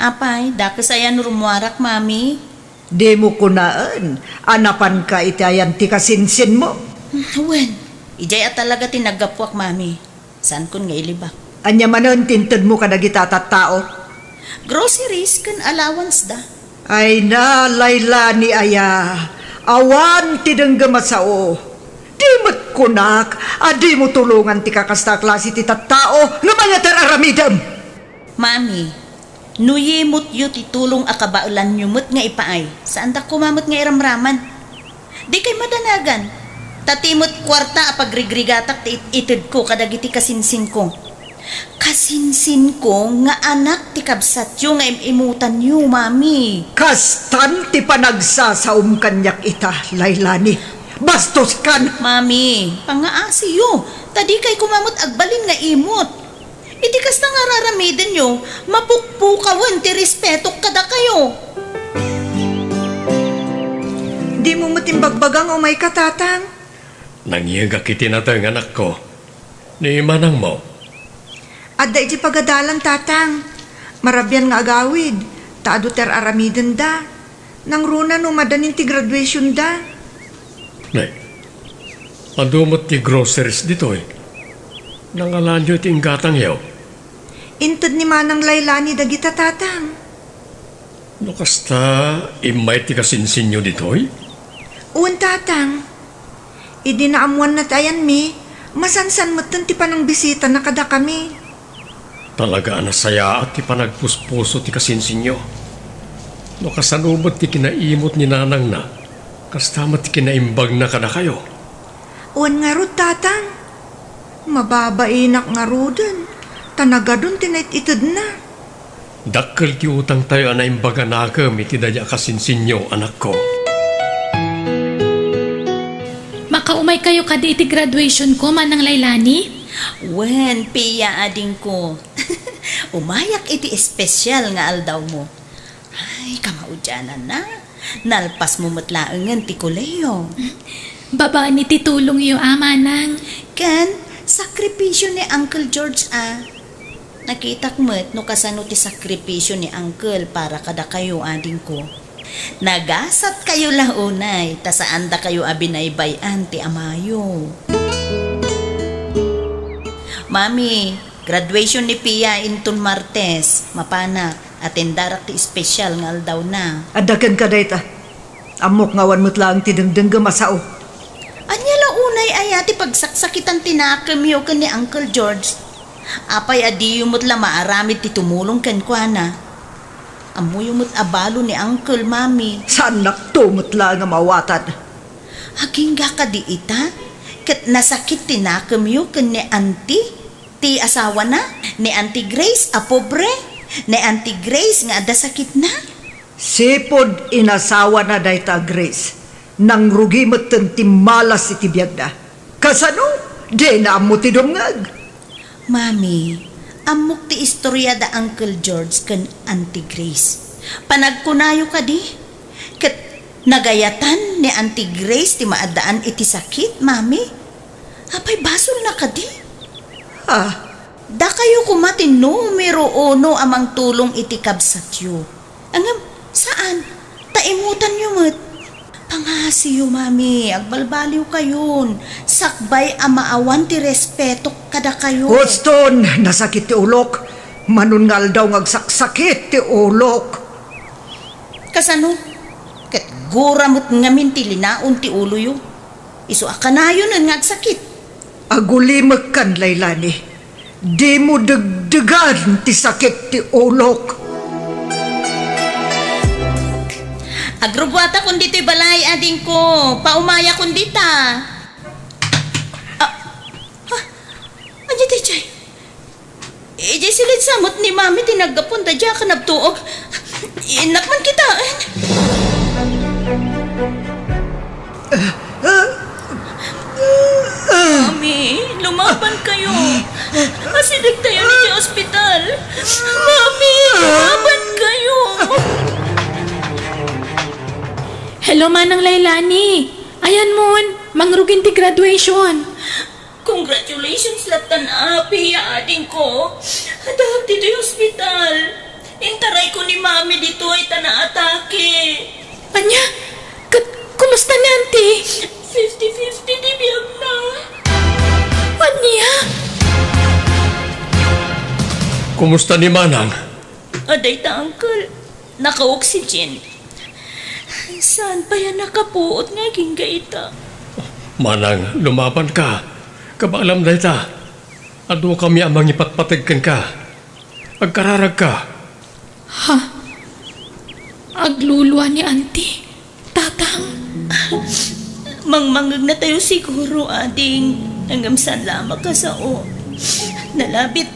Apay, dakes ayan rumwarak, Mami. Di mo kunaan, anapan ka itayan ti kasinsin mo. Wen, ijay at talaga tinagapwak, Mami. Saan kun nga ilibak? Anya manon tinted mo ka nagitatat tao. Groceries kan allowance da. Ay na, Laylani aya, awan ti denggama sao. Di mo't kunak, adi mo tulungan ti kakasta klase ti tattao, nga mga tararamidam. Mami, nuyimot yu titulong akabaulan nyumot nga ipaay. Saan da kumamot nga iramraman? Di kay madanagan. Tatimot kwarta apagrigrigatak ti itid ko kadagiti kasinsin ko. Kasinsin ko nga anak ti kabsat yu nga imutan yu, Mami. Kastan ti panagsasaum kanyak ita, Laylani. Bastos kan! Mami, pangaasi yu. Tadi kay kumamot agbalin nga imot. Iti kas na nga raramidin nyo, mapukpukawan ti respeto kada kayo. Di mo matimbagbagang o may katatang? Nangyaga kiti na tayo anak ko. Ni manang mo. Adda iti pagadalan tatang. Marabyan nga agawid. Taado ter aramidin da. Nang runa no madanin ti graduation da. Nay, adumot ti groceries dito eh. Nangalan nyo iti inggatang yaw. Inted ni manang Laylani dagita tatang. Nukasta imay ti kasinsin nyo dito eh. Uwan tatang. Idi naamuan na tayan mi. Masansan mo ti panang bisita na kada kami. Talaga anasaya at ti panagpuspuso ti kasinsin nyo. Nukasanubot ti kinaimot ni nanang na. Kastamat ti kinaimbag na kada kayo. Uwan nga ro tatang. Mababainak nga ro dun. Tanaga dun tinait itid na. Dakkel ti utang tayo na imbaga nakam iti dadya kasinsin nyo, anak ko. Makaumay kayo kadi iti graduation ko manang Laylani? Wen, piya ading ko. Umayak iti espesyal nga aldaw mo. Ay, kamaudyanan na. Nalpas mo matlaangan ti koleyo. Babaan iti tulong iyo, manang. Kan, sakripisyo ni Uncle George Nakita ko mo't no kasano ti sakripisyo ni Uncle para kada kayo ading ko. Nagasat kayo launay, ta saan da kayo abinaybayan ti amayo. Mami, graduation ni Pia inton Martes. Mapana, atendarak ti espesyal nga aldaw na. Adagan ka dayta. Amok ngawan mo't lang tidengdeng masao. Anya la unay ayati pagsaksakitan tinakam yo kan ni Uncle George. Apay adiyo mo't la maaramid ti tumulong ken kuana. Amuyo mo't abalo ni Uncle, Mami. Saan naktumot lang nga mawatad? Hagingga ka di ita? Kat nasakit tinakam yo kan ni Auntie? Ti asawa na? Ni Auntie Grace, a pobre? Ni Auntie Grace nga ada sakit na? Sipod inasawa na dayta Grace. Nang rugi mo't timalas iti biyag na. Kasano? Di na mo ti dumngag. Mami, amok ti istorya da Uncle George kan Auntie Grace. Panagkunayo ka di? Kat nagayatan ni Auntie Grace ti maadaan iti sakit, Mami? Apay basol na ka di? Da kayo kumatin numero 1 amang tulong iti kabsat yu. Angam, saan? Taimutan yu mo't. Pangasiyo, Mami, agbalbaliw kayon. Sakbay amaawan ti respeto kada kayo. Huston, nasakit ti ulok. Manungal daw ngagsaksakit ti ulok. Kasano? Kat gura mo't ngamin ti linaon ti ulo yu. Iso akanayon ang ngagsakit. Agulimag kan, Laylani. Di mo dagdagan ti sakit ti ulok. Agrubwata kun dito'y balay, ading ko. Paumaya kun dita. Anya tayo, Jay? Ijay silid samot ni Mami tinagapunta dya ka nabtuog. Inakman kita. Mami, lumaban kayo. Asilig tayo ni ospital. Mami, lumaban kayo. Hello, Manang Laylani. Ayan mon, mangrugin ti graduation. Congratulations latan Pia, ading ko. Hadap dito'y hospital. Intaray ko ni Mami dito ay tanaatake. Anya, kumusta ni Auntie? 50-50 di biyag na. Anya? Kumusta ni Manang? Aday ta, Uncle. Naka-oxygen. Saan pa yan nakapuot nga gingaita? Manang, lumaban ka. Kabaalam na ita. Ado kami amang ipatpatigkan ka. Agkararag ka. Ha? Agluluwa ni Auntie. Tatang. Mangmangag na tayo siguro, ading. Hanggang lamang ka sa o. Nalabit,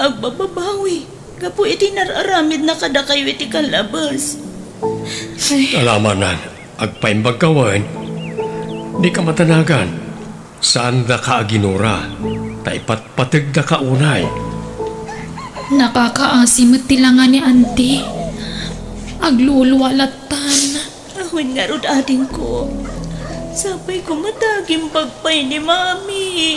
agbababawi. Kapo iti nararamid na kada kayo iti kalabas. Alamanan, agpaimbag kawan. Di ka matanagan. Saan da ka aginura? Taipatpatig da ka unay. Nakakaasimot tilangan ni Auntie. Agluluwalatan. Awan nga rod ading ko. Sabay ko mataging pagpay ni Mami.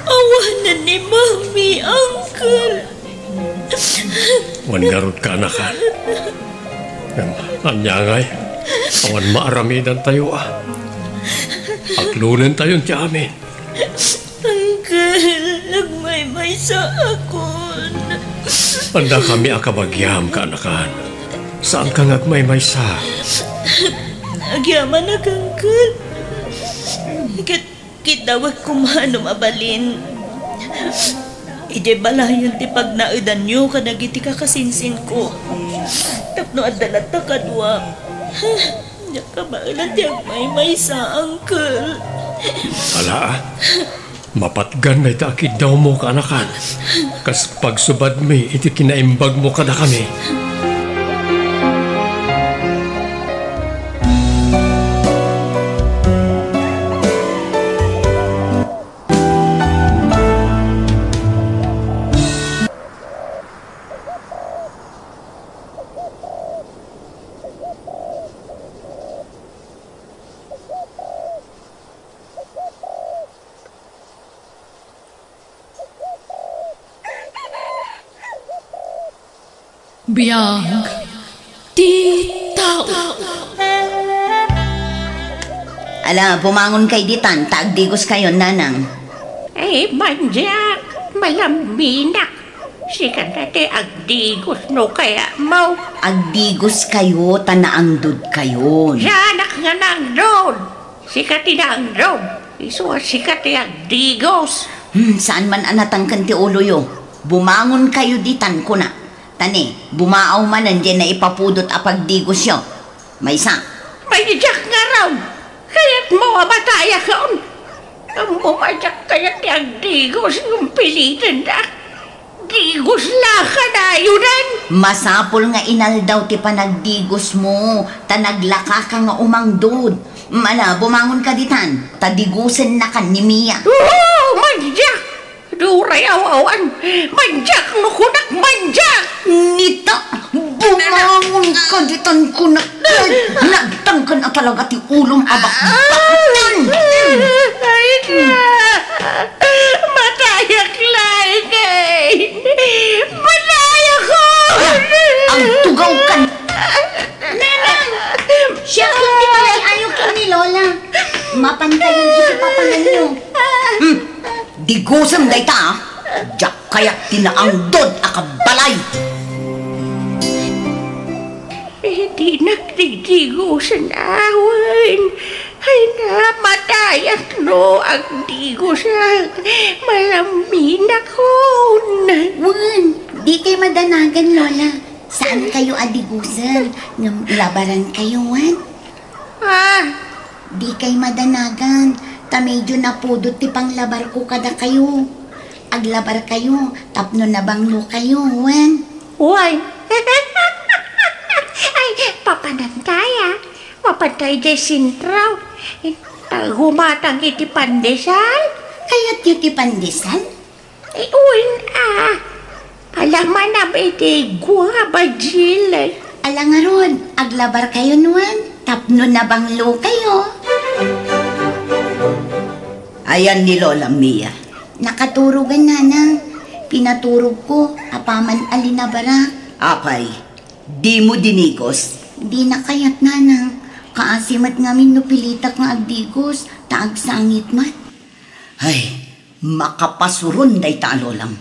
Awanan ni Mami, Uncle. Wan garod ka anakan. Anyangay, awan maaramidan tayo Aglunan tayong tiyamin. Uncle, nagmaymay sa akon. Panda kami akabagyam ka anakan. Saan ka ngagmaymay sa? Agyaman na, Uncle. Kitawag kumanom abalin. Ije balayan ti pagnaudan nyo kadagiti kakasinsin ko. Tapno adalat ta kadwa. Nakabailan ti agmaymay sa, Uncle. Ala, mapatgan na itakid daw mo ka anakan. Kas pagsubad mi iti kinaimbag mo kada kami. Biyag. Tita. Ala, bumangon kay ditan, taagdigos kayo, nanang. Ay, manjak, malaminak. Sikat natin agdigos no kaya mau. Agdigos kayo, tanaangdod kayo. Yanak nga nang doon. Sikat na ang doon. Iso sikat agdigos. Saan man anatang kanti ulo yo? Bumangon kayo ditan ko na. Tani, bumaaw man nandiyan na ipapudot apagdigos yo. May isa. Manjak nga raw. Kaya't mawamataya kaon. Ang bumadyak kaya't agdigos yung pilitan na. Digos la ka na yunan. Masapol nga inal daw ti panagdigos mo. Tanaglaka ka nga umangdod. Mana, bumangon ka ditan. Tadigusen na kan ni Mia. Oo, manjak. Duray awawan. Manjak no kunak manjak. Nita, bumangon ka ditan kunak. Nagtang ka na talaga ti ulong abak-bakatan. Ay na. Matayak lain. Matayak ko. Ang tugaw ka. Siya kundi pala ayaw ka ni Lola. Mapantayan ito papangan niyo. Digusam day ta, jak kayak tinaangdod akabalay. Hindi nagdidigosan awan. Ay namatayat no ang digosan. Malamin ako. Wan, di kayo madanagan, Lola. Saan kayo adigusan? Labaran kayo, Wan? Di kayo madanagan. Ta medyo napudot ti panglabar ko kada kayo. Aglabar kayo, tapno na banglo kayo, Wan? Why? Ay, papanantaya. Mapantay jay sintraw. Humatang iti pandesal. Kaya't yung ti pandesal? Uwin Alaman na iti guabajil. Alang nga ron, aglabar kayo, Wan. Tapno na banglo kayo. Ayan ni Lola Mia. Nakaturugan, nanang. Pinaturog ko, apaman alinabara. Apay, di mo dinigos. Di na kayat, nanang. Kaasimat ngamin no pilitak nga agdigos, taagsangit mat. Ay, makapasuron day ta lolam.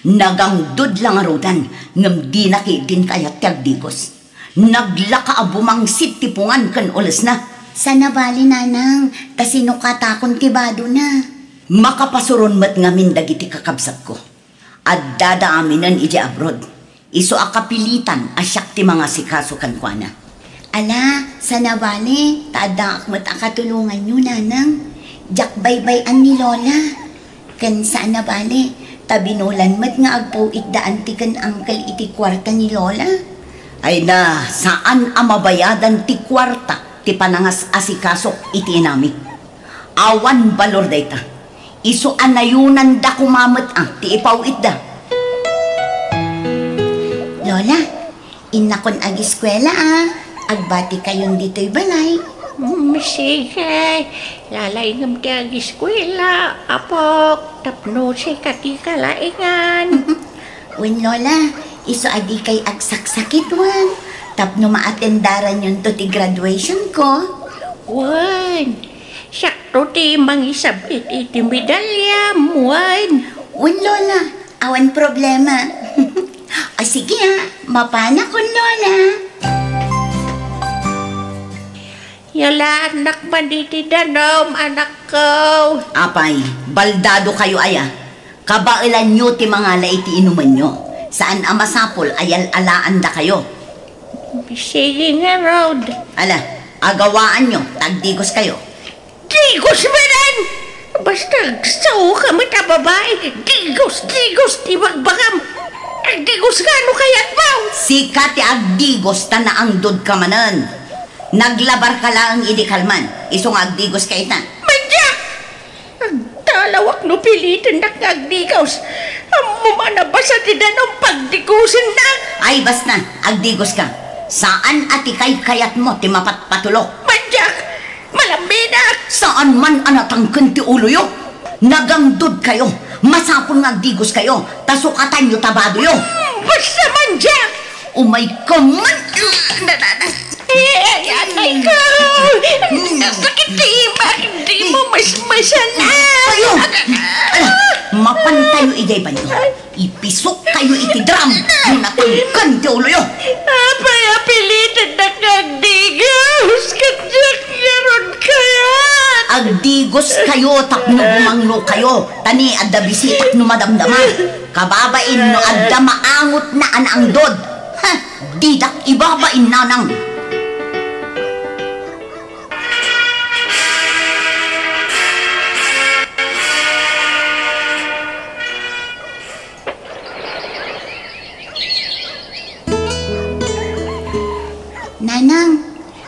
Nagangdod lang arudan, ngam di nakidin kayat tiagdigos. Naglaka abumangsit tipungan kan ulas na. Sana bali, nanang, kasino katakon tibado na. Makapasuron mat ngamin dagiti kakabsat ko. At dadaaminan iji abroad. Iso akapilitan asyak ti mga sikaso kan kwa na. Ala, sana bali, tadak mat akatulungan nyo, nanang. Jak baybay-an ni Lola. Kan sana bali, tabinulan mat nga agpuit daan ti kan angkal iti kwarta ni Lola. Ay na, saan amabayadan ti kwarta ti panangas asikasok iti inami. Awan balor dayta. Iso anayunan da kumamat ti ipawit da. Lola, inakon ag-eskwela Agbati kayong dito'y balay. Sige, lalay ng eskwela. Apok, tapno si katikalaingan. Wen, Lola, iso adi kay agsaksakit, Wan. Tapno maatendaran yun to ti graduation ko. Wan, sakto ti mangisabit iti medalya, Wan. Wen, Lola, awan problema. O sige mapana ko, Lola. Yala, anak manditi danom, anak ko. Apay, baldado kayo aya. Kabailan nyo ti mga laiti inuman nyo. Saan amasapol ayal alaan da kayo. Sige nga, Rod. Ala, agawaan nyo, tagdigos kayo. Digos ba rin? Basta sao ka mata babae. Digos, di magbagam. Agdigos ka, ano kaya't ba? Sika ti agdigos ta na ang dod ka manan. Naglabar ka lang idikalman. Isong agdigos ka itan. Madya! Ang talawak no pilitin na agdigos. Ang mumanabasa ti danong pagdigusin na. Ay, basta, agdigos ka. Saan ati kay kayat mo ti mapatpatulok? Madya! Malambinak! Saan man anatangken ti ulo yo? Nagangdod kayo. Masapon nga agdigos kayo. Tasukatan nyo tabado yo. Basta, Madya! Umay ka man! Atay ko! Bakit di mo masana? Kayo! Mapantayo iday ba niyo? Ipisok kayo iti drum! Natangkan ti ulo yo! Apay apilitan na kagdigos! Kadyak yaron kaya! Agdigos kayo, tapno bumanglo kayo. Tani, adda bisitak no madamdama. Kababain no adda maangot na anangdod. Ha! Didak ibabain nanang. Nanang,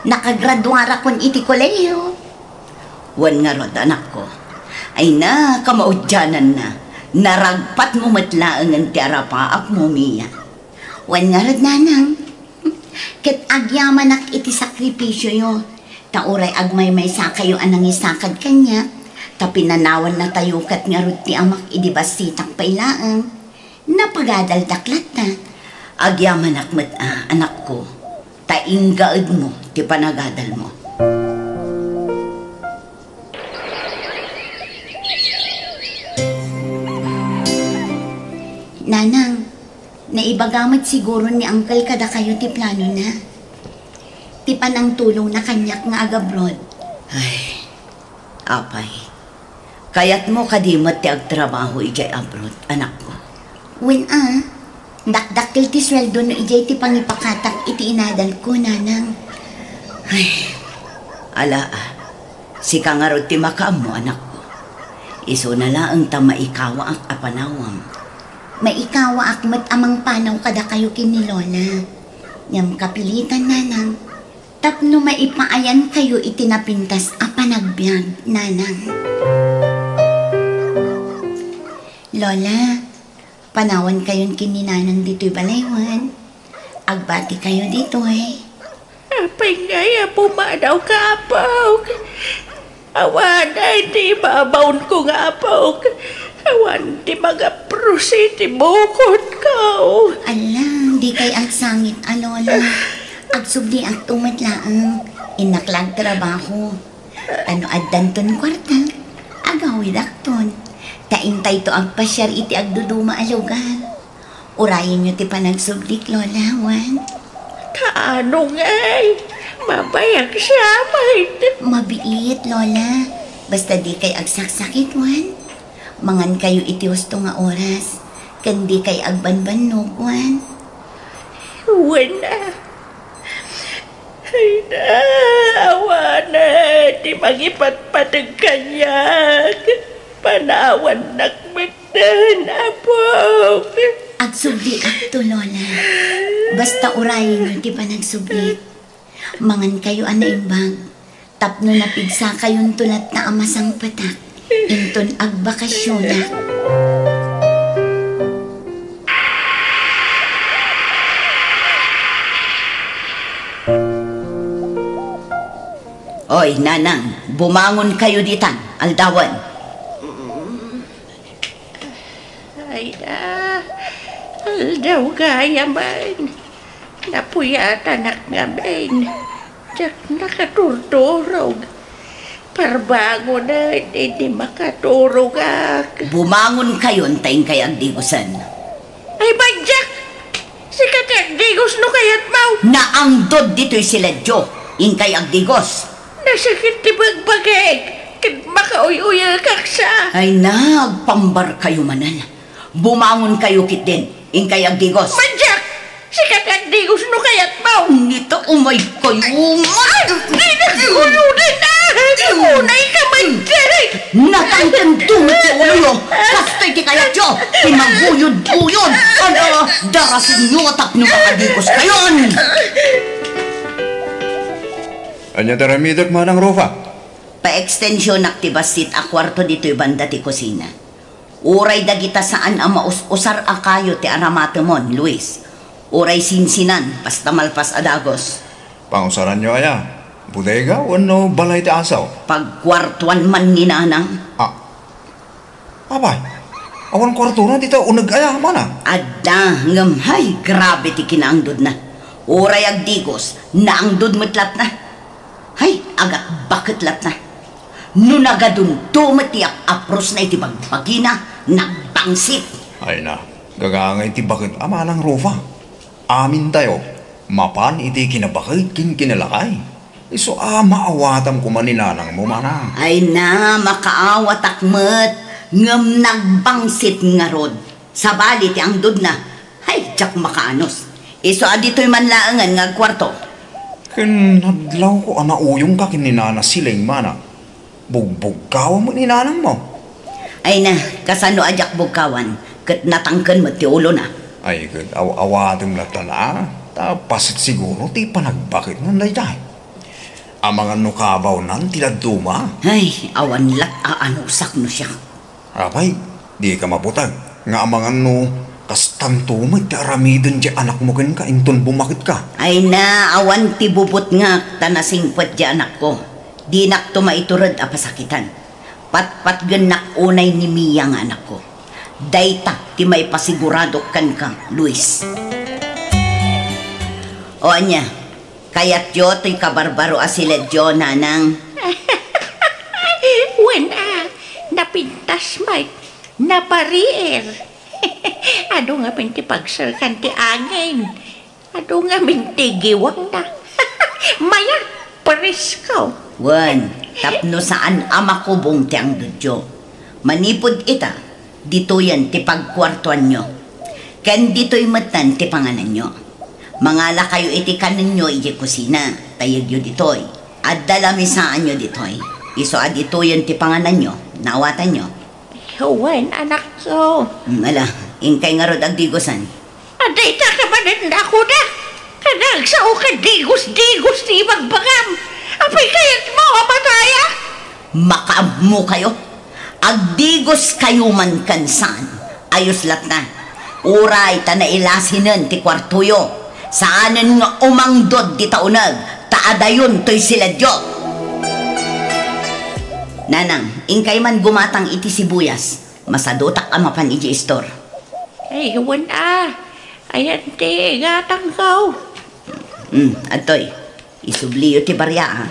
nakagraduara kon iti kolehiyo. Wan nga rod, anak ko. Ay na, kamaudyanan na. Naragpat mo matlaangan ti arapaak mo, Mia. Wan nga rod, nanang. Ket agyaman iti sakripisyo yo. Tauray agmay may sakayo anang isakad kanya. Tapinanawan na tayo kat nga rod ti amak idibasitak pailaang. Napagadal daklat na. Agyaman anak ko. Tainggaad mo ti panagadal mo. Nanang, naibagamit siguro ni Uncle kada kayo ti plano na. Ti panang tulong na kanyak nga agabroad. Ay, apay. Kayat mo kadimot ti agtrabaho ijay abroad, anak ko. When dakdakil ti sweldo no ijay ti pangipakatak iti inadal ko, nanang. Ay, si kangarod ti makaam mo, anak ko. Iso na laang ta maikawa ak apanawam. Maikawa akmat amang panaw kada kayo kin ni Lola. Nyam kapilitan, nanang. Tapno maipaayan kayo itinapintas a panagbiag, nanang. Lola, panawan kayon kin ni nanang dito'y balaywan. Agbati kayo dito Apay ngaya pumadaw ka, apaw. Awan ay di babaon ko nga, apaw. Awan di mga prositi bukod ka. Alam, di kay agsangit, Lola. Agsubli ang tumatlaang. Inaklag trabaho. Ano addanton kwarta? Agawid akton. Taintay to agpasyar iti agduduma a lugar. Urayin nyo ti panagsublik, Lola, Wan. Kaano nga'y? Mabayag siya, mahit. Mabiit, Lola. Basta di kay agsaksakit, Wan. Mangan kayo iti husto nga oras. Kandi kay agbanbanog, Wan. Wala. Ay na, awa na. Di magipatpatag kanyak. Panawan nakmatan, apo. Agsubli akto, Lola. Basta urayin nyo di pa nagsubli. Mangan kayo anaimbag. Tapno napigsa kayong tulat na amasang patak. Inton agbakasyon na. Oy, nanang, bumangon kayo ditan, aldawan. Ay na, aldaw gaya man. Napuyatan nga ben. Diyak nakaturturog. Parbago na, hindi makaturog ak. Bumangon kayo, taing kay agdigusan. Ay ba, Jack? Si kakagdigos no kayat mau. Naangdod dito'y sila Jo, in kay agdigos. Nasakit ti bagbagay. Kit makauy-uya kaksa. Ay nagpambar kayo manan. Bumangon kayo kit din, in kay agdigos. Man, Jack! Si kakagdigos no kayat mau. Nito umay kayo. Ay, naguludin na! Unay ka man, Jack! Natangtang-tumit sa ulo yung kastoy ti kaya Jo. Pinaguyod-uyod. Ano, darasin nyo at nyo makagigos kayon. Anya taramidak manang Rofa? Pa-extensyon aktibasit a kwarto dito'y banda ti kusina. Uray dagita saan ang maus-usar akayo ti aramatemon, Luis. Uray sinsinan, basta malpas adagos. Pangusaran nyo aya? Bodega o no balay ti asaw? Pagkwartuan man ni nanang. Abay, awan kwarto na dito unag aya mana? Adda, ngamhay, grabe ti kinaangdod na. Uray agdigos, naangdod matlat na. Hay, agak bakit lat na. Nunagadun tumatiyak apros na iti bagpagina, nagbangsit. Ay na, gagangay ti bakit amalang Rufa. Amin tayo, mapan iti kinabakit kinalakay. Iso maawatam ko maninanang mo manang. Ay na, makaawat akmet, ngam nagbangsit nga rod. Sabali ti angdod na, hay, jak makaanos. Iso adito'y manlaangan nga kwarto. Kinadlaw ko anauyong ka kininana siling mana. Bugbugkaw mo ninanang mo. Ay na, kasano ajak bugkawan, kat natangkan mo ti ulo na. Ay, good. Awatim na tala. Tapasit siguro ti panagbakit ng layday. Ang mga nukabaw nan tiladuma. Ay, awan lat aanusak no siya. Abay, di ka mabutag. Nga ang mga kastam tumay ti aramidon di anak mo kin ka inton bumakit ka. Ay na, awan ti bubut nga tanasingpet di anak ko. Di nak tumaiturad a pasakitan. Pat ganak unay ni Mia nga anak ko. Dayta ti may pasigurado kan ka, Luis. O anya, kayat yo to'y kabarbaro asilad yo, nanang. Napintas may, naparier. Ado nga minti pagsarkan ti angin. Ado nga minti giwang na. Maya, paris ko. Wan, tapno saan ama ko bong ti ang dudyo. Manipod ita, dito yan ti pagkwartuan nyo. Ken dito'y matan ti panganan nyo. Mangala kayo iti kanan nyo iti kusina, tayag yo dito'y. At dalamisaan nyo dito'y. Iso ad ito yan ti panganan nyo, naawatan nyo. Huwen, anak ko. Ala, ingkay nga rod agdigosan. Aday ta ka ba na ako na? Kanag sa o ka digos ti magbangam. Apay kayat mo, amataya? Makaam mo kayo? Agdigos kayo man kansan. Ayos lat na. Uray ta na ilasinan ti kwartuyo. Saanan nga umangdod di taunag. Taadayon to'y sila Diyo. Nanang, ingkay man gumatang iti sibuyas. Masadotak amapan iti store. Ay, huwan ayan ti gatang ko. Atoy. Isubliyo ti barya, ha?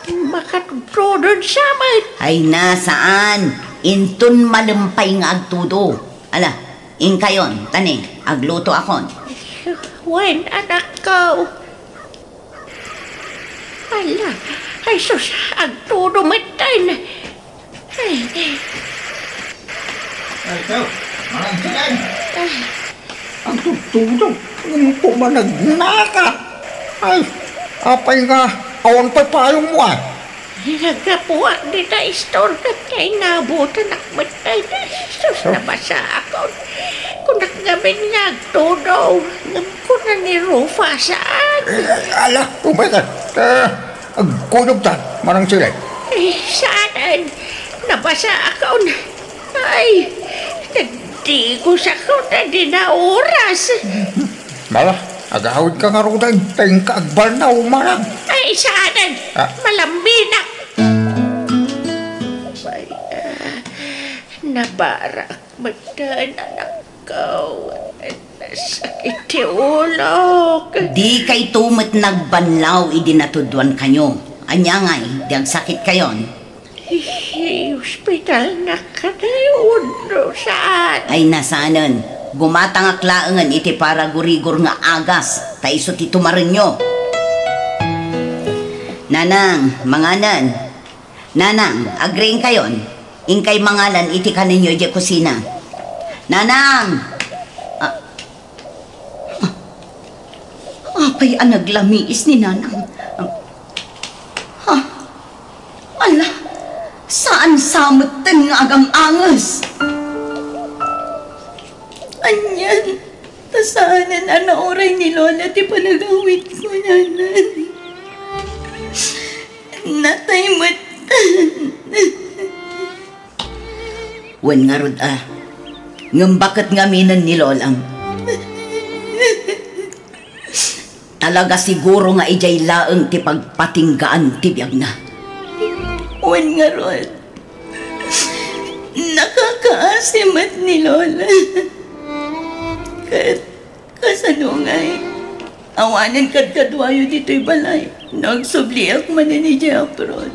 Makatudron sa man. Ay, nasaan? Intun malumpay nga agtudo. Ala, ingkayon, tani, agluto akon. Wen, anak ko. Ala, ay sus, agtudo matay na. Ay, Ito, marang silan. Ang tutudo, yung pumanagnaka. Ay, apay nga, awan pa payong mo ah. nagapuak di na istor na kay nabutan akmatay na. Sus, nabasa ako. Kung nakagamin nga agtudo, ngam ko na ni Rufa saan. Ala, umay ka. Agkunog ta, marang silan. Saan? Nabasa ako na. Ay, nagdigos ako na di na oras. Mala, agahawid ka nga rudan. Tayong kaagbal na umarang. Ay, saan? Malambinak. Ay, nabarak matan anak ko. Nasakit ti ulo. Di kay tumit nagbanlaw idinatudwan kanyo. Anya ngay, di sakit kayon. Hospital na ka na yun. Saan? Ay nasanan. Gumatang aklaangan iti para gurigor nga agas. Taiso ti tumarin nyo. Nanang, manganan. Nanang, agreeing kayon. Ingkay mangalan iti kaninyo di kusina. Nanang! Apay ang naglamiis ni Nanang. Ala, saan samutan nga agang angas? Anyan, tasanan ana oray ni Lola ti panagawit ko, nanan. Natay matan. Wen nga rod ngam bakit nga minan ni Lolang. Talaga siguro nga ijay laeng ti pagpatinggaan ti biyag na. Wen nga rod. Nakakaasimat ni Lola. Kasanungay, Awanan kadkadwayo dito'y balay. Nagsubliak man ni Jeffron.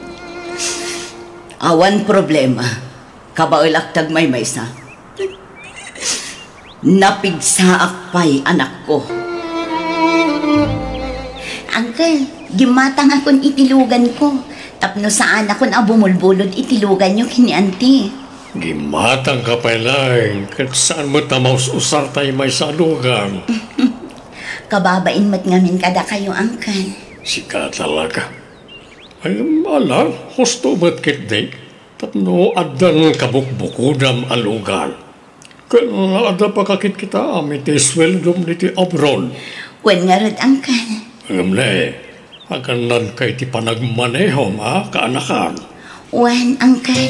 Awan problema. Kabaulaktag may maysa. Napigsaak pa'y anak ko. Uncle, gimatang akong itilugan ko. Tapno saan akong abumulbulod itilugan nyo kini auntie. Gimatang ka pa lang. Kat saan mo tamaws usar tayo may salugan? Kababain mo't ngamin kada kayo, uncle. Sika talaga. Ay, malang, husto ba't kitday? Tapno adan kabukbukudam alugan. Kaya ada pa kakit kita amit isweldom niti abron. Wen nga rod, uncle. Ngam na akan nan kay ti panagmaneho kaanakan. Wen, uncle.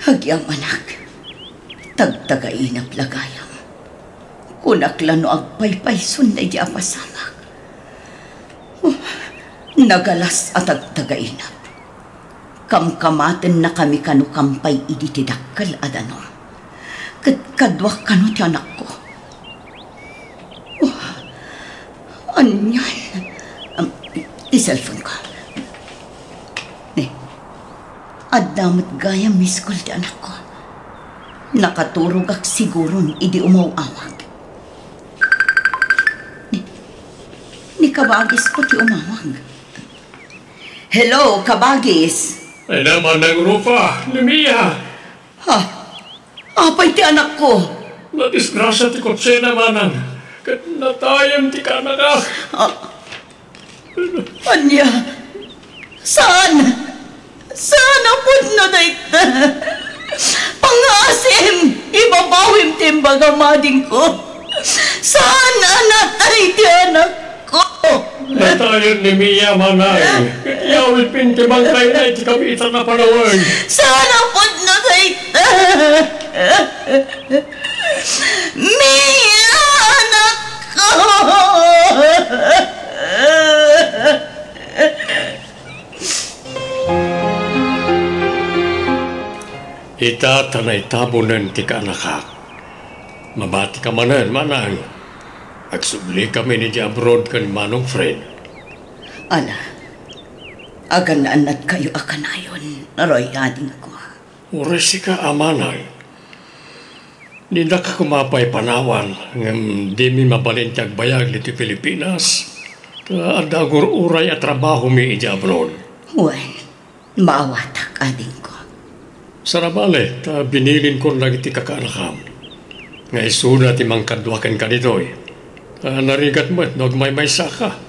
Hagyam anak, tagtagainap lagayam. Kunaklano agpaypay sunday di apasamak. Nagalas at agtagainap. Kamkamaten na kami kanu kampay iditidakkel adano. Kadwak kanu ti anak ko. Anyan. Di cellphone ko. Adamot gaya miss call di anak ko. Nakaturog ak sigurong idi umawawag. Ni kabagis ko ti umawag. Hello, kabagis. Ay naman ng rupa, Lumia. Ha? Apay ti anak ko. Nadisgrasya ti kotse naman. Kat natayam ti kanaka. Anya? Saan? Saan apod na dayta? Pangasim, ibabawim timbaga-mading ko. Saan anatay ti anak ko? Natayon ni Mia manay. Yawit pintibang kayo na iti kapitan na panawag. Saan apod na dayta? Mia, anak ko! Ita tanay tabunan ti kaanakak. Mabati ka manan, manang. Agsubli kami ni di abroad kan manong friend. Ala, aganaan at kayo akanayon, naroy ading ko. Uresi ka amanang. Nida ka kumapay panawan ngam di mi mabalin tiyag bayag dito Pilipinas. Adagur uray at trabaho mi di abroad. Well, maawatak ading ko. Sarabale, binilin ko lagi ti kakaanakam. Nga isuna ti mangkadwakan ka ditoy. Narigat mo't nagmay-may saka.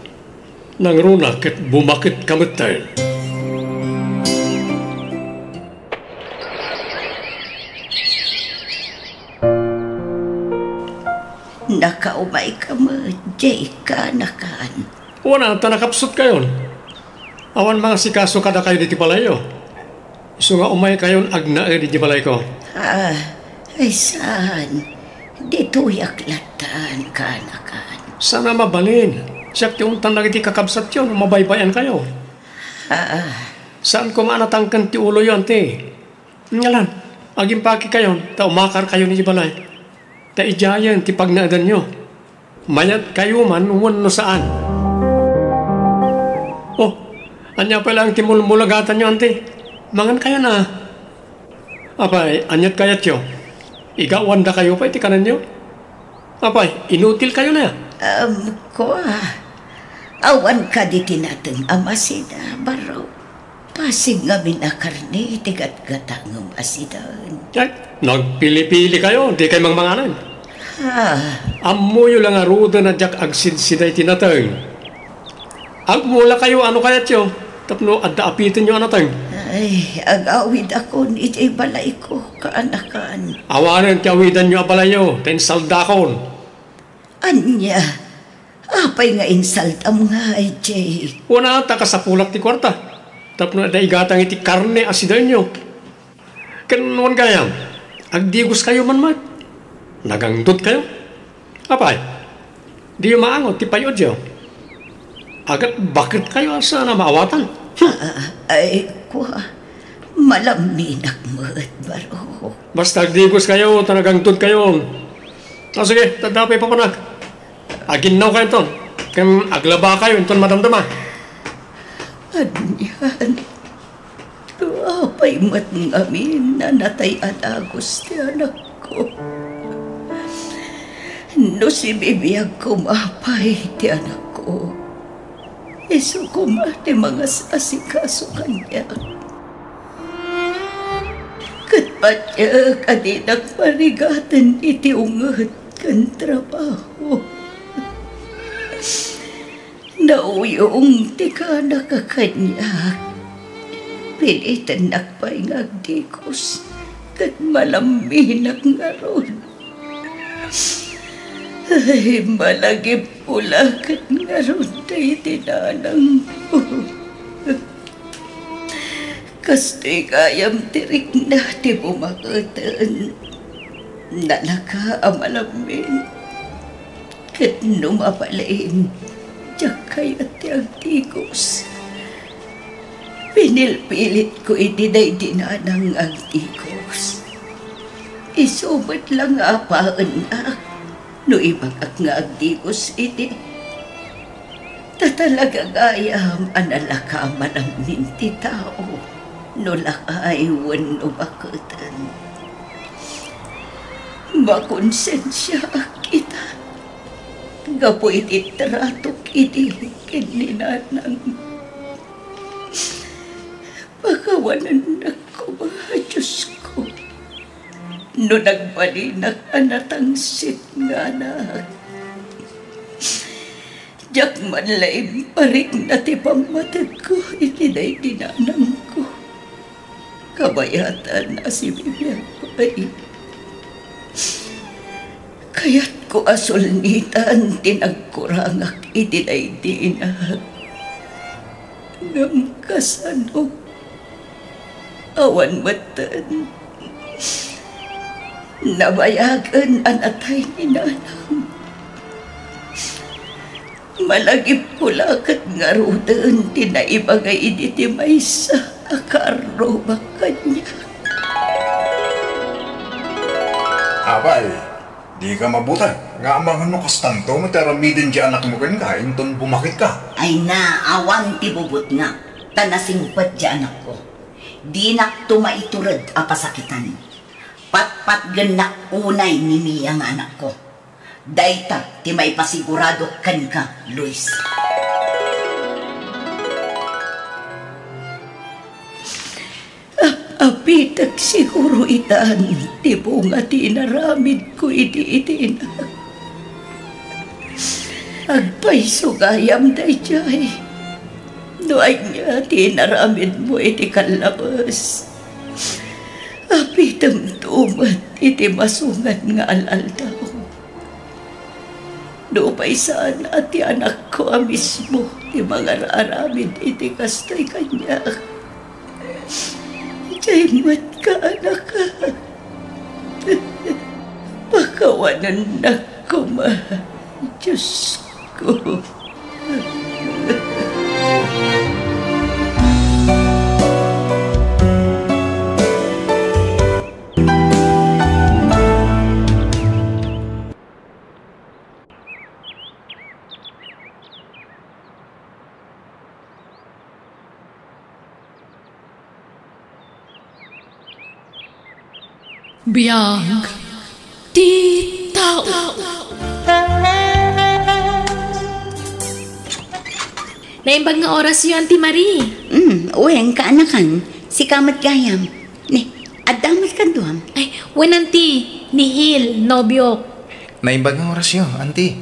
Nang runa ket bumakit kamot tayo. Nakaumay ka mo, Jay ka nakaan. Wana, tanakapsot kayon. Awan mga sikaso kada kayo diti palayo. Iso nga umay kayon agnae di balay ko. Ay saan? Dito yaklatan ka nakaan. Sana mabalin. Siyak ti untan lagi ti kakabsat yun, mabaybayan kayo. Saan ko maanatangkan ti ulo yun, ti? Ngalan, aging paki kayon, ta umakar kayo ni balay. Ta ijayan ti pagnaadan nyo. Mayat kayo man, no saan. Oh, anya pa lang ti mulmulagatan nyo, ante. Mangan kayo na. Apay, anyat kayat yo. Igawanda kayo pa iti kanan nyo. Apay, inutil kayo na. Awan ka di tinatang amasida, baro. Pasig nga minakarni, tigat-gatangong asidan. Ay, nagpili-pili kayo, di kayo mangmanganan. Amoy lang aruda na jak agsid-siday tinatang. Agmula kayo, ano kayat yo? Tapno, adda apitin nyo anatang. Ay, agawid ako ni Jay balay ko, kaanakan. Awanan ti awidan nyo abalayo, ten saldakon. Anya, apay nga insult am nga ay Jay. Una ta kasapulak ti kwarta. Tapno ada igatang iti karne asidan nyo. Kanuan gayam, agdigos kayo man. Nagangdot kayo. Apay, di yung maangot ti payod yo. Agat bakit kayo asa na maawatan? Ay, kuha. Malaminak mo't baro. Basta agdigos kayo, tanagangtod kayo. Sige, tadapay pa panag. Aginaw kayo ton. Kaya aglaba kayo, ton madamdama. Anyan. Apay mat ngamin na natay adagos ti anak ko. No si bibiyag kumapay ti anak ko. Iso kumati mga asikaso kanya. Katpatya kadinak marigatan iti ungat kan trabaho. Nauyong ti ka nakakanyak. Pilitan nakpay ngagdikos kat malaminak nga ron. Ay, malagip pula kat nga ron tayo tinanang ko. Kasto'y kayam tirik na ti bumakatan. Nalaka amalamin. Kat numapalain, tiyak kayat ti agdikos. Pinilpilit ko itinay dinanang agdikos. Isubat lang apaan na. No ibagak nga agdikos iti. Tatalaga gayam analaka malamin ti tao. No lakay wano bakutan. Makonsensya kita. Gapoy iti tratok iti kininanang. Pagkawanan ako mga Diyos ko. No nagbalinak anatang sit nga anak. Diyak man laim paring na ti pamatag ko itinay dinanang ko. Kabayatan na si bibiyang bay. Kaya't ko asulnitan tinagkurangak itinay dinag. Ngam kasanog. Awan matan. Nabayagan anatay ni nanang. Malagip pulakat nga rudan tinaibagay iti maysa akaro ba kanya. Abay, di ka mabutan. Nga amangan mo kastanto, mataramidin di anak mo kan ka, inton bumakit ka. Ay na, awan ti bubot nga. Tanasingpat di anak ko. Di nak tumaiturad apasakitan. Pat-pat ganak unay ni Mia nga anak ko. Dayta ti may pasigurado kan ka, Luis. Apitag siguro itan, ti bunga ti naramid ko iti na. Agpay sugayam day jay. Doay niya ti naramid mo iti kalabas. Apitam tumat iti masungan nga alaldaw. Dupay sana ti anak ko mismo ti mga raramid iti kastay kanya. Jay mat ka anak ka. Pakawanan na ko ma. Diyos ko. Biyag ti tao. Naimbag nga oras yun, Auntie Marie. Uweng ka anakan. Si kamat gayam. Ne, adamat ka duam. Ay, wen Auntie, ni Hil, nobyo. Naimbag nga oras yun, Auntie.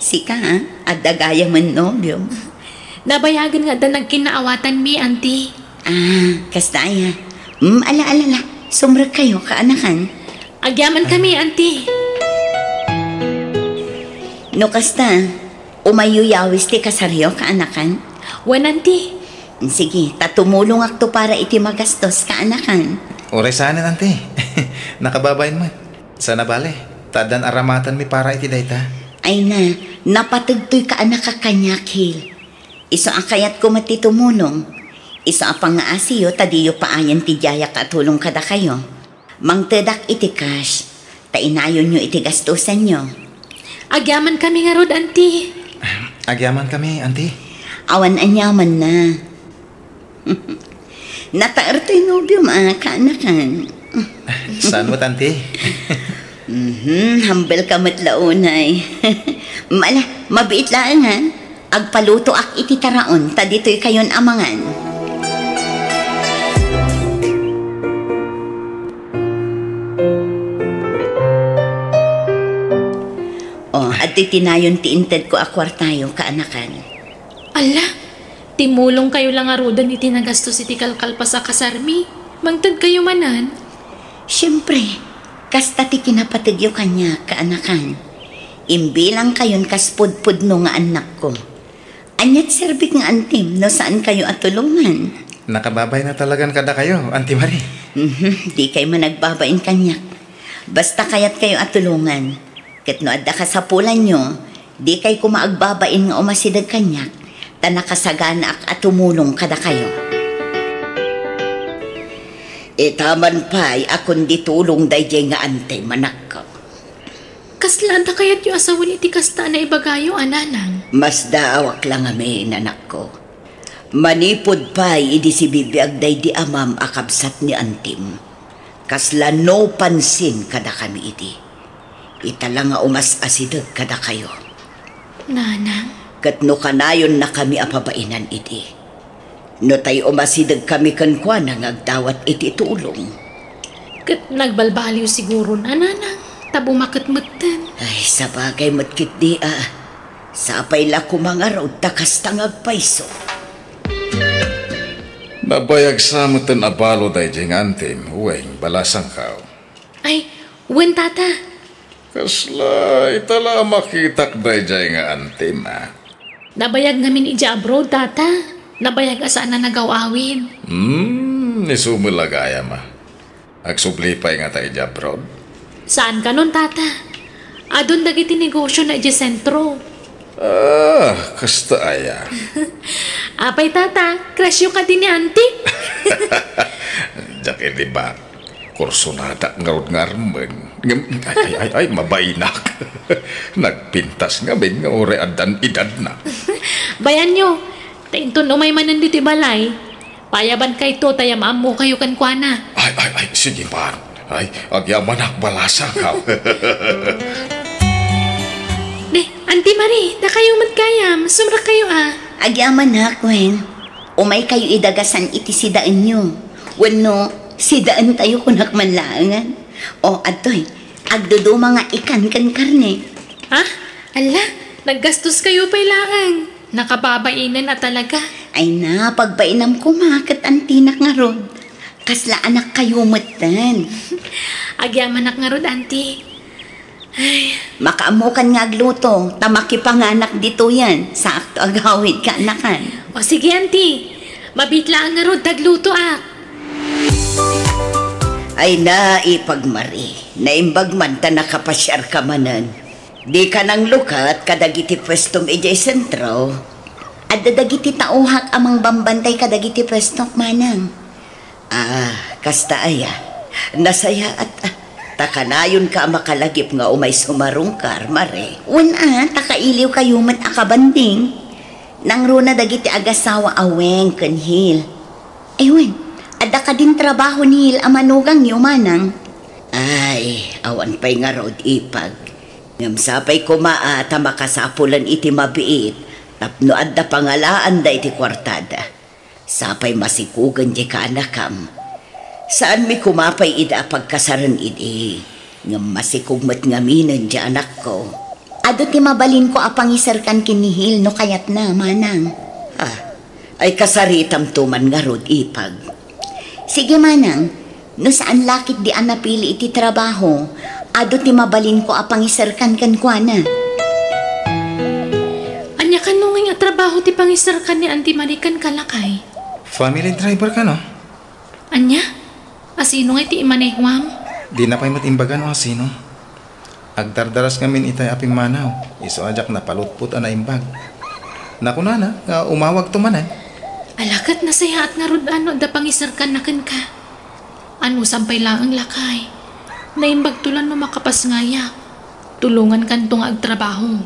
Si ka, adagaya man nobyo. Nabayagan nga da nagkinaawatan mi, Auntie. Kastaya. Ala, sumrag kayo, kaanakan. Agyaman kami, Auntie. No kasta, umayuyawis ti kasaryo, kaanakan. Wen, Auntie. Sige, tatumulong akto para iti magastos, kaanakan. Oray sana, Auntie. Nakababayin mo. Sana bale, tadan aramatan mi para iti dayta. Ay na, napatagtoy ka anak kakanyak, Hil. Iso ang kayat ko matitumulong. Isa pang nga asiyo, tadiyo paayan ti Jaya katulong kada kayo. Mang tedak iti cash, tainayon nyo iti gastusan nyo. Agyaman kami nga rod, auntie. Agyaman kami, auntie. Awan anyaman na. Nataar to'y nobyo, kaanakan. Saan mo, auntie? Hambal ka matlaunay. Mabiit lang ha. Agpaluto ak iti taraon, tadito'y kayon amangan. At tinayon ti inted ko akwartayo kaanakan. Ala, timulong kayo lang arudan iti nagastos iti kalkalpa sa kasarmi. Mangtad kayo manan. Siyempre, kasta ti kinapatigyo kanya kaanakan. Imbilang kayon kaspudpud no nga anak ko. Anyat serbik nga antim no saan kayo atulungan. Nakababay na talagang kada kayo, Auntie Marie. Di kayo managbabain kanyak. Basta kayat kayo atulungan. Ket no adda ka sa pulan nyo, di kay kumaagbabain nga umasidag kanyak, ta nakasagana ak atumulong kada kayo. Taman pa'y akon di tulong dayjay nga ante manak ko. Kaslada kayat yung asawan iti kasta na ibagayo, ananang. Mas daawak lang amin, anak ko. Manipod pa'y idi si bibiyag day di amam akabsat ni antim. Kasla no pansin kada kami iti. Itala nga umas asidag kada kayo. Nanang? Kat no kanayon na kami apabainan iti. No tayo umasidag kami kankwa na ngagdawat iti tulong. Kat nagbalbaliw siguro na, nanang. Tabo makatmatan. Ay, sa bagay matkit di Sapay la kumangarod takas tangag paiso. Nabayag sa mutan abalo day jeng antim, uweng balasang kao. Ay, uwen tata. Kasla, itala makitak day jay nga antim, Nabayag namin ija abroad, tata. Nabayag asaan na nagawawin. Nisumulagaya Agsublipay nga tayo ija abroad. Saan ka nun, tata? Adon dagiti negosyo na ija sentro. Kasta aya. Apay, tata. Crush yung ka din ni auntie. Diyak di ba? Kursunada ngarod ngarmeng. Ay, mabainak. Nagpintas nga ben nga ore adan edad na. Bayan nyo, tainton umay manan dito balay. Payaban kay to, tayamaam mo kayo kankwana. Ay, sige man. Ay, agyaman akbalasa ka. Auntie Marie, na kayo magkayam. Sumra kayo Agyaman na, Gwen. Umay kayo idagasan iti sidaan nyo. Wano, sidaan tayo kunak manlangan. O, atoy, agdudo mga ikan kan karne. Ala, naggastos kayo pailangan. Nakababainan na talaga. Ay na, pagbainam ko makat antinak nga rod. Kasla anak kayo matan. Agyaman nak nga rod, auntie. Ay. Makaamukan nga agluto, tamaki panganak dito yan. Sakto agawid ka anakan. O sige, auntie. Mabitlaan nga rod, tagluto Ay na, ipagmari. Naimbag man ta nakapasyar ka manan. Di ka nang lukat kadagiti pwestom ijay sentro. At dadagiti tauhak amang bambantay kadagiti pwestok manang. Kasta aya. Nasaya at takanayon ka makalagip nga umay sumarungkar, mare. Takailiw kayo mat akabanding. Nang runa dagiti agasawa aweng kanhil. Ayun, ada ka din trabaho nihil amanugang niyo manang. Ay, awan pa'y nga rod ipag. Ngamsapay kumaa tamakasapulan iti mabiit. Tapno adda pangalaan da iti kwartada. Sapay masikugan di ka anakam. Saan mi kumapay ida pagkasaran idi? Ngam masikugmat ngaminan di anak ko. Ado ti mabalin ko apang isarkan kinihil no kayat na manang. Ay kasaritam tuman nga rod ipag. Sige manang, no saan lakit di anapili iti trabaho, ado ti mabalin ko apang isarkan kan kuana. Anya kan nunging at trabaho ti pangisarkan ni Auntie Marican kalakay? Family driver ka, no? Anya? Asino nga iti imanehwam? Di na pa'y matimbagan o asino. Agdardaras ngamin itay aping manaw. Iso ajak na palutput na imbag. Nakunana, nga umawag tumanan. Alakat na saya at nga rod ano da pangisarkan na ken ka. Ano sampay lang ang lakay. Naimbag tulan no makapas ngaya. Tulungan kan to nga agtrabaho.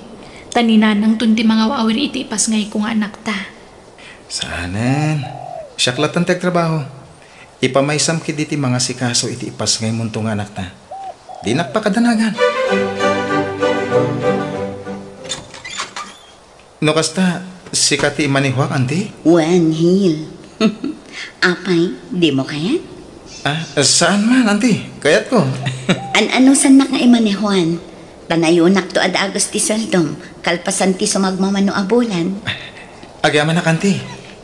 Taninanang tunti mga awir iti ipas ngay ko nga anak ta. Saanan? Siyaklatan tag trabaho. Ipamaysam kid iti mga sikaso iti ipas ngay munto nga anak ta. Di nakpakadanagan. No kasta, sikati manihwak, anti? Wan, Hil. Apay, di mo kaya? Saan man, anti? Kayat ko. Ano sanak nga imanehuan? Tanayunak to ad agos ti seldom, kalpasan ti sumagmamano abulan. Agyaman na, anti.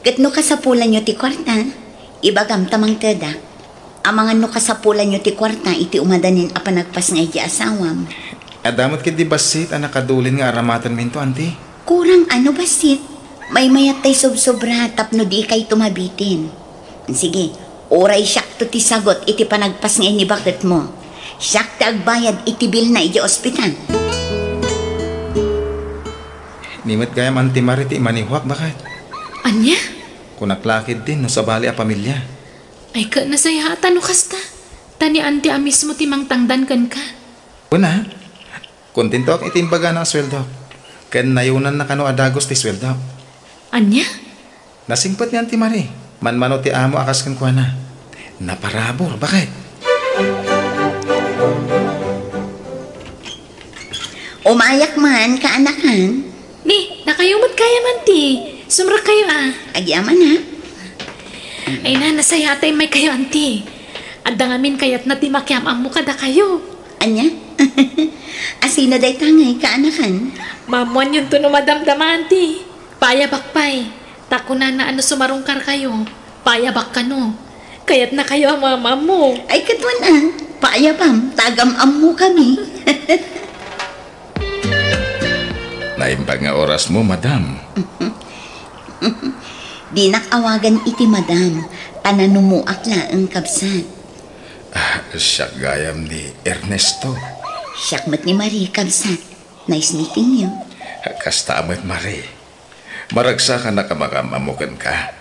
Kat no kasapulan nyo ti kwarta, ibagam tamang teda. Amangan no kasapulan nyo ti kwarta, iti umadanin a panagpas nga iti asawam. Adamot kid di basit, nakadulin nga aramatan minto, anti? Kurang ano basit? May mayat tay sobra tapno di kay tumabitin. Sige, oray siyak to ti sagot iti panagpas nga ni bakit mo. Siyak ti agbayad iti bil na iti ospital. Nimit gayam anti mariti manihwak, bakit? Anya? Kunaklakid din no sa bali a pamilya. Ay ka nasaya at ano kasta? Tani anti amis mo timang tangdan kan ka. Una, kontento ak itimbaga ng sweldo. Ken nayunan na kano adagos ti sweldo. Anya? Nasingpat ni Auntie Marie. Manmano ti amo akas kan kuana. Naparabor, bakit? Umayak man, kaanakan. Ni, nakayumot kaya man ti. Sumrak kayo Agyaman ha. Ay na, nasaya tay may kayo anti. Adda ngamin kayat na ti makiam ang mukada kayo. Anya? Asino day tangay, kaanakan? Mamuan yun to no madamdama anti. Payabak pay. Tako na ano sumarungkar kayo. Payabak ka no. Kayat na kayo ang mama mo. Ay katwan paayabam, tagam-am mo kami. Naimbag nga oras mo, madam. Di nakawagan iti madam. Tananumuak na ang kabsat. Siya gayam ni Ernesto. Siyakmat ni Marie, kabsat. Nice meeting you. Kasta amat, Marie. Maragsa ka na kamakamamukan ka.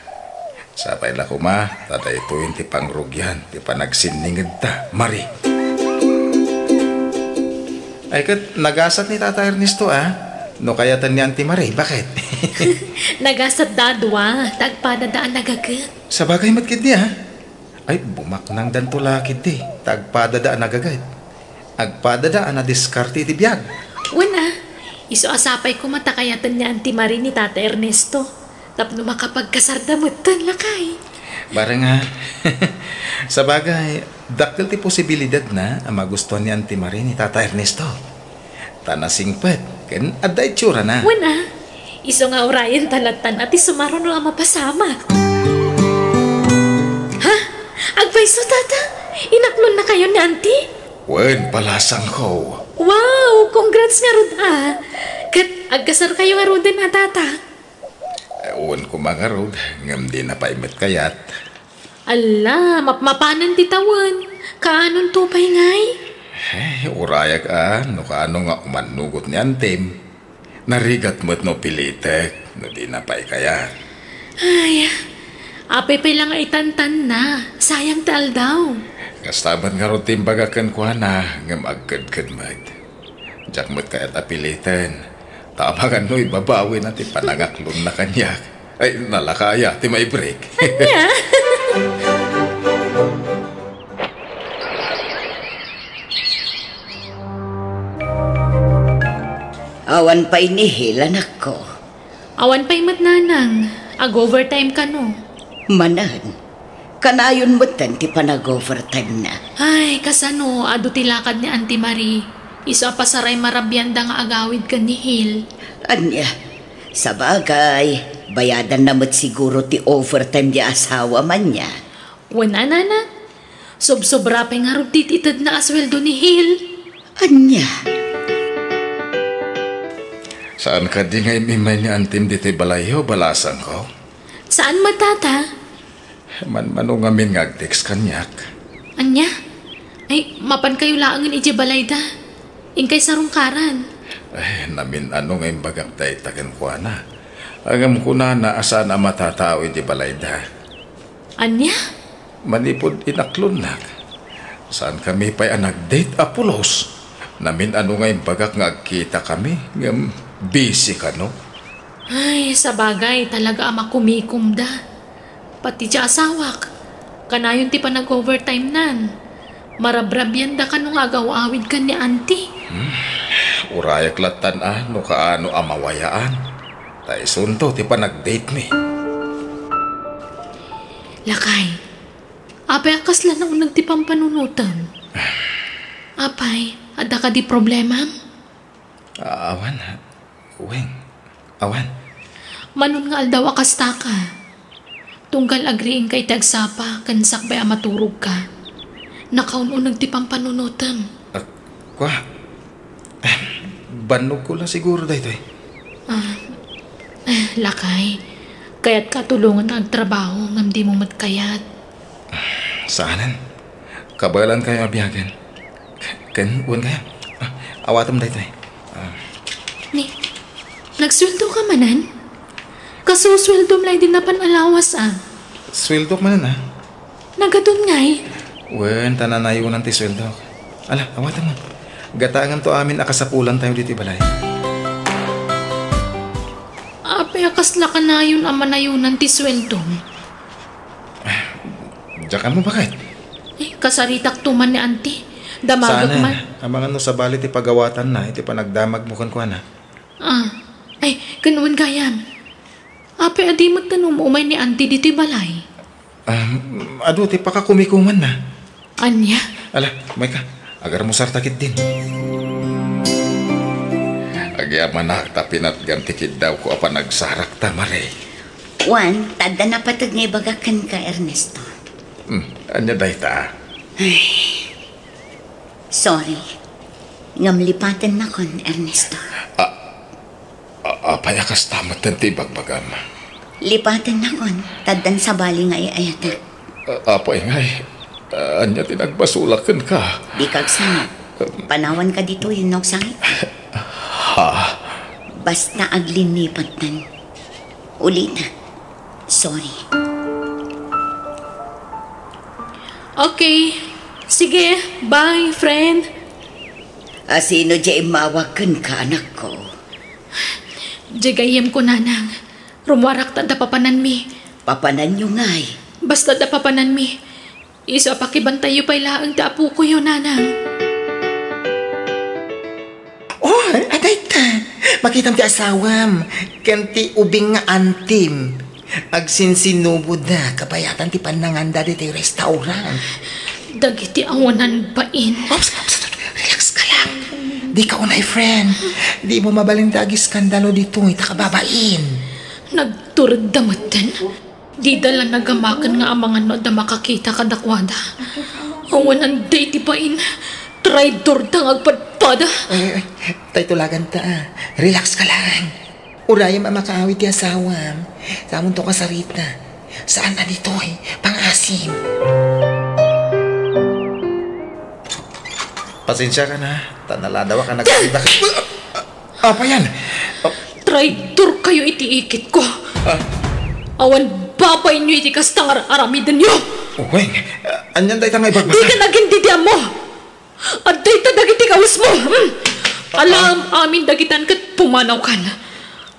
Sapay la kuma, tatay ito yung ti pangrugyan, ti panagsiningid ta, Marie. Ay kat, nagasat ni Tata Ernesto No kayatan ni Auntie Marie, bakit? Nagasat dadwa, tagpadadaan nagagat. Sa bagay matkid niya, ay bumaknang dantulakid di, tagpadadaan nagagat. Agpadadaan na diskarte ti biyag. Una, iso asapay ko matakayatan ni Auntie Marie ni Tata Ernesto. Tapno makapagkasardamutan lakay. Bara nga, sa bagay, dakil ti posibilidad na ang magustuhan ni Auntie Marie ni Tata Ernesto. Tanasingpet, ken adda itsura na. Una, iso nga orayan talatan at isumaro no ang mapasama. Ha? Agpaiso tata? Inaklon na kayo ni Auntie? Wen, palasang ko. Wow, congrats nga rod Kat agkasar kayo nga rod na tata. Uwan ko mga rod, ngam di na paimit kayat. Ala, mapanan titawan. Kaanon to pa'y ngay? Urayag no kaano nga umanugot ni Antim. Narigat mo't no pilitek, no di na pa'y kayat. Ay, apay pa'y lang itantan na. Sayang tal daw. Kastaban nga rod timbagakan ko na, ngam agkad-kad mat. Diyak mo't kayat apilitan. Tama ka no, ibabawi natin panangaklon na kanyak. Ay, nalakaya, ti may break. Awan pa'y nihil, anak ko. Awan pa'y matnanang. Ag-overtime ka no. Manan, kanayon mo ti panag-overtime na. Ay, kasano, ado tilakad ni Auntie Marie. Iso pasaray marabyanda nga agawid ka ni Hil. Anya, sa bagay, bayadan namat siguro ti overtime di asawa man niya. Wala na. Sob-sobra pa nga ruptit itad na asweldo ni Hil. Anya? Saan ka di ngay mimay ni Antim dito'y balayo, balasan ko? Saan matata? Man-manong amin ngag-text kanyak. Anya? Ay, mapan kayo laangan iji balayda. Ingkay sarungkaran. Ay, namin ano ngayon bagak tayo tagan ko na. Agam ko na asa na matatao di balayda. Anya? Manipod inaklon na. Saan kami pa'y nag-date Apulos? Namin ano nga'y bagak nga kita kami. Ngam busy ka no? Ay, sa bagay talaga ama kumikum da. Pati siya asawak. Kanayon ti pa nag-overtime nan. Marabrabyan da ka nung agaw-awid ka ni auntie. Urayak latan no kaano amawayaan. Tay sunto ti pa nag-date mi. Lakay, apay akasla na unang ti pampanunutan. Apay, ada ka di problema? Awan ha. Uwing. Awan. Manon nga aldaw akasta ka. Tunggal agriing kay tagsapa, kansak bay maturog ka. Nakaununag ti pampanunutan. Kwa? Banog ko lang siguro dahito eh. Lakay, kaya't katulungan ang trabaho ngam di mo matkayat. Saanan? Kabalan kayo abiyagan. Kan, uwan kaya? Awatam dahito eh. Ni, nagsweldo ka manan? Kasusweldo mlay din na panalawas Sweldo ka manan Nagadun ngay? Wen, tananayunan ti sweldo. Ala, awatam mo. Gatangan to amin akasapulan tayo dito balay. Apay akasla ka na yun ang manayunan ti sweldo. Diyakan mo bakit? Kasaritak tuman ni auntie. Damagag man. Amangan no sa bali ti pagawatan na, iti pa nagdamag mo kan na. Ay, kanuan gayam. Apay adi magtanong mo umay ni auntie dito balay. Ado, ti pa ka kumikuman na. Anya? Ala, may ka. Agar mo sartakit din. Agyaman na tapinat gantikid daw ko apa nagsarak tamare. Juan, tada na patag ngay bagakan ka, Ernesto. Anya dahi ta? Ay, sorry. Ngamlipatan na kon, Ernesto. Payakas tamat ng tibagbagam. Lipatan na kon, tadan sa bali nga iayatan. Apay ngay, anya tinagbasulakan ka. Di kag sana. Panawan ka dito yun, sangit. Ha? Basta aglinipatan. Ulita. Sorry. Okay. Sige. Bye, friend. Sino dyan mawagan ka, anak ko? Jagayem ko, nanang. Rumwarak ta da papanan mi. Papanan nyo ngay. Basta da papanan mi. Isa pakibantay yu pa'y laang taapu ko yun, nanang. Oh, aday ta. Makitam ti asawam. Kanti ubing nga antim. Agsinsinubo na. Kabayatan ti pananganda di ti restaurant. Dagiti awanan bain. Relax ka lang. Di ka unay, friend. Di mo mabalintagi skandalo dito. Ita ka babain. Nagturad damatan. Di dala nagamakan nga amangan no da makakita kadakwada. Awanan day ti bain. Traidor dang agpadpada. Tay tulagan ta. Relax ka lang. Urayam ang makaawit ti asawam. Samon to kasarita. Saan na dito eh? Pang-asim. Pasensya ka na. Tanaladawa ka nagkakita ka. Apa yan? Traitor kayo itiikit ko. Awan babay nyo iti kastang aramidan nyo. Weng, anyan dahi tangay bagbasa. Di ka nagindidihan mo. At dahi ta dagiti kawas mo. Alam amin dagitan kat pumanaw ka na.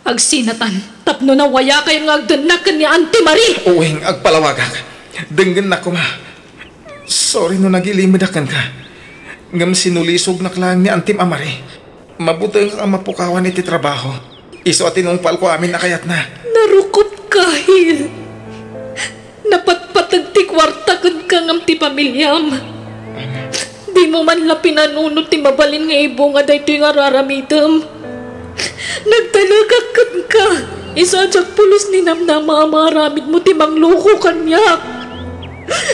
Agsinatan, tapno na waya kayo nga agdanakan ni Auntie Marie. Weng, agpalawagak. Denggan na ko ma. Sorry no nagilimudakan ka. Ngam sinulisog na klang ni Auntie Marie. Mabutang ang mapukawan iti trabaho. Iso at tinungpal ko amin na kayat na. Narukop kahil. Napatpatag ti kwarta kun ka ngam ti pamilyam. Di mo man la pinanunod ti mabalin nga ibo nga daytoy nga raramidam. Nagtalagak kun ka. Isadyak pulos ni namnama maramid mo ti mangloko kanyak.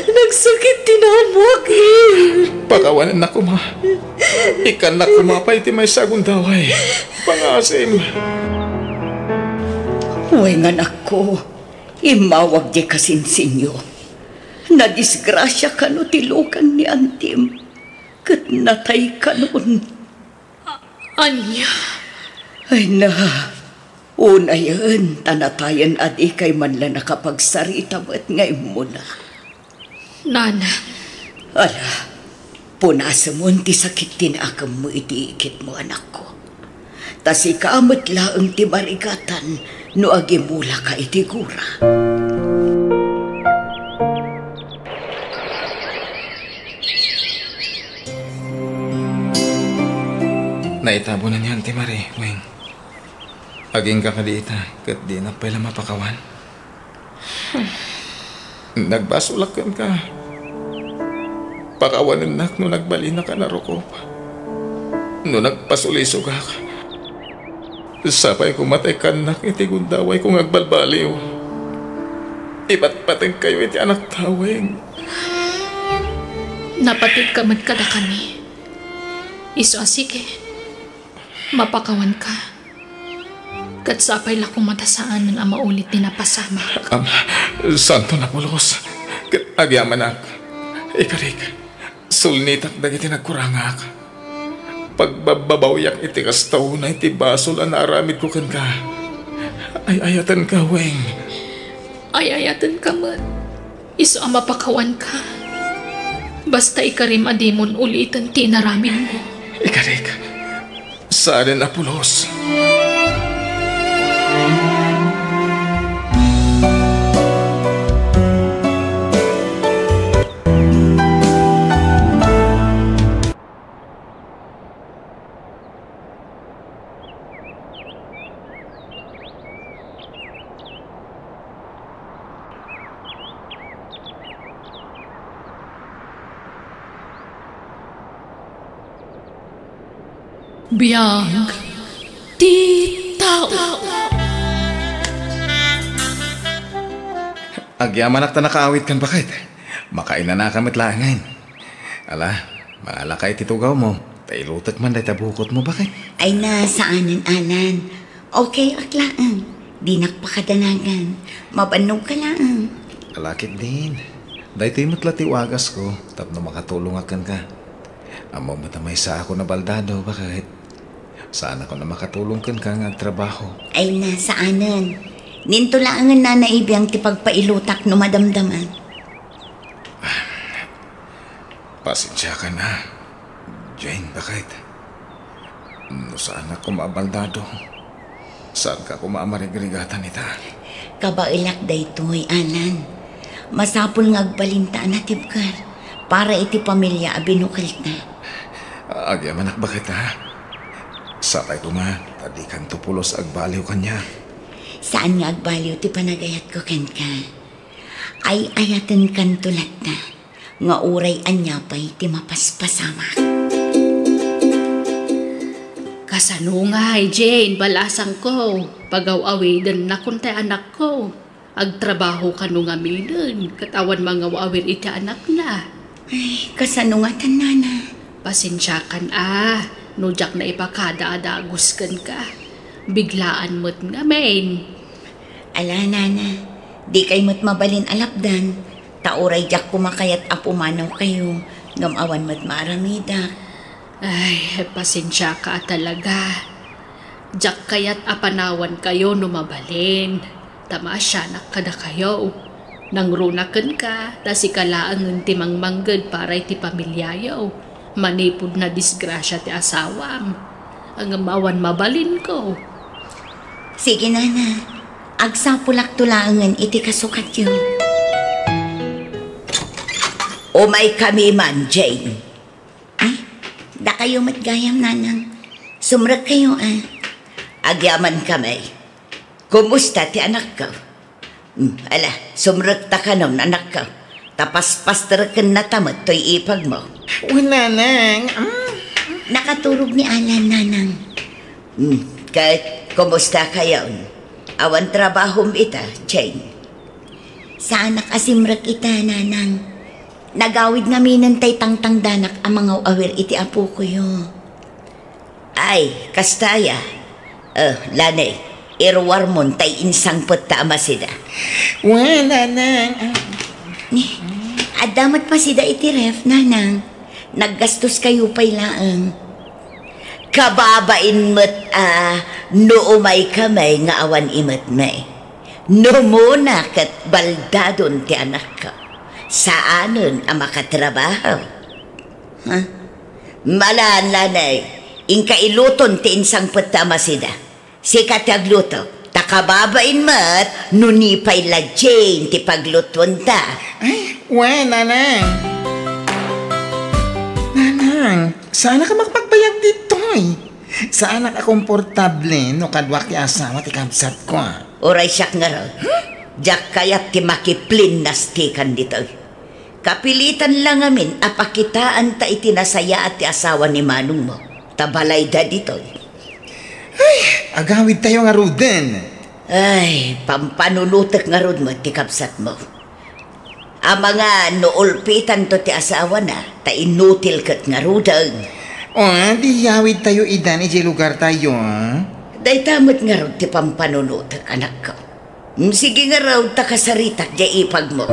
Nagsakit tinamwag eh. Pakawanan na ko ma. Ikan na kumapay ti may sagundaway. Pangasim. Weng, anak ko. Imawag di kasinsinyo. Nadisgrasya ka no tilukan ni Antim. Kat natay ka noon. Anya? Ay na, Una yan, tanatayan at ikay man lang nakapagsarita mo't ngayon mo na. Nana. Ala, punasa mo ti sakit tinakam mo itiikit mo anak ko. Tas ikaamot laang ti marigatan no agimula ka itigura. Naitabo na niyan ti Marie, Weng. Aging ka kadiita, kat di na pala mapakawan. Nagbasulakan ka. Pakawanan nak no nagbali na ka na rokop. No nagpasuliso ka. Sapay kumatay ka nak iti gundaway kung agbalbaliw. Iba't pateng kayo iti anak taweng. Napatid ka man kada kami. Iso asike, mapakawan ka. Kat sapay la kong matasaan ng ama ulit ni napasama. Santo na pulos. Kat agyaman ak. Ikarik, sulnit at dagiti nagkurangak. Pagbababawiyak iti kastaw na iti basol ang naaramid ko kan ka. Ay-ayatan ka, Weng. Ay-ayatan ka man. Iso ang mapakawan ka. Basta ikarim adimon ulitan tinaramin mo. Ikarik, saan na pulos? Biyag titaw. Agyaman at nakaawit kan bakit? Makain na nakamit laangain. Ala, maalakay titugaw mo. Tailutat man day tabukot mo bakit? Ay nasaanan anan. Okay aklaan. Di nakpakadanagan. Mabanog ka lang. Alakit din. Dahil tayo matlati wagas ko. Tapno makatulong akan ka. Amo matamay sa ako na baldado bakit? Saan ako na makatulong kan ka nga trabaho? Ay nasaanan. Nintulangan na naibiyang ti pagpailutak no madamdaman. Pasensya ka na. Jane, bakit? No saan ako maabaldado? Saan ka ako maamarigregatan ita? Kabailak daytoy anan. Masapul ngagbalintaan na tibkar. Para iti pamilya abinukal na. Agyamanak bakit ha? Sapay ko nga, tadi kan tupulos agbaliw kanya. Saan nga agbaliw ti panagayat ko ken ka? Ay ayatan kan tulat na. Nga uray anya pa'y ti mapaspasama. Kasanungay, Jane, balasang ko. Pagaw-awidan na kuntay anak ko. Agtrabaho ka nung aminin. Katawan mga awir iti anak na. Ay, kasanungatan nana. Pasensya kan nujak na ipakada-adagos kan ka. Biglaan mo't nga, main. Ala, nana. Di kay mo't mabalin alapdan. Tauray jak kumakayat apumanaw kayo. Ngamawan mo't maaramida. Ay, pasensya ka talaga. Jak kayat apanawan kayo no mabalin. Tamasyanak ka na kayo. Nangrunakan ka, tas ikalaan ng timang manggad para iti pamilyayaw. Manipod na disgrasya ti asawam. Ang amawan mabalin ko. Sige, nana. Agsapulak tulangan iti kasukat yun. Umay kami man, Jane. Ay, da kayo matgayam, nanang. Sumrag kayo, Agyaman kami. Kumusta ti anak ka? Ala, sumrag ta ka nun, anak ka. Tapas-pastar ka na tamad to'y ipag mo. Nanang. Nakaturog ni Alan, nanang. Kahit kumusta kayo? Awan trabaho ita, Jane. Sa anak asimrag ita, nanang. Nagawid nga minantay tangtang danak ang mga awir iti apo ko yun. Ay, kastaya. Lanay, irwar mon tay insang putta amasida. Nanang. Adamat pa sida iti ref, nanang. Naggastos kayo pa'y laang. kababain mo't no umay kamay nga awan imat may. No muna kat baldadon ti anak ko. Saanon ang makatrabaho? Ha? Malaan lanay, ingka iluton ti insang patama sida. Sikat agluto, takababain mo't nunipay la Jane ti pagluton ta. Ay, nanang. Nanang, sana ka magpagbayag dito Sana ka komportable no kadwak ti asawa ti kamsat ko. Oray siyak nga raw. Diyak kaya't ti makiplin nastikan dito. Kapilitan lang amin apakitaan ta itinasaya at ti asawa ni Manong mo. Tabalay da dito. Ay, agawid tayo nga ruden. Ay, pampanunutek nga rod mo ti kapsat mo. Ang mga noolpitan to ti asawa na, ta inutil kat nga rudang. Di yawid tayo idan iji lugar tayo, Day tamot nga rod ti pampanunutek, anak ko. Sige nga raw ta kasaritak di ipag mo.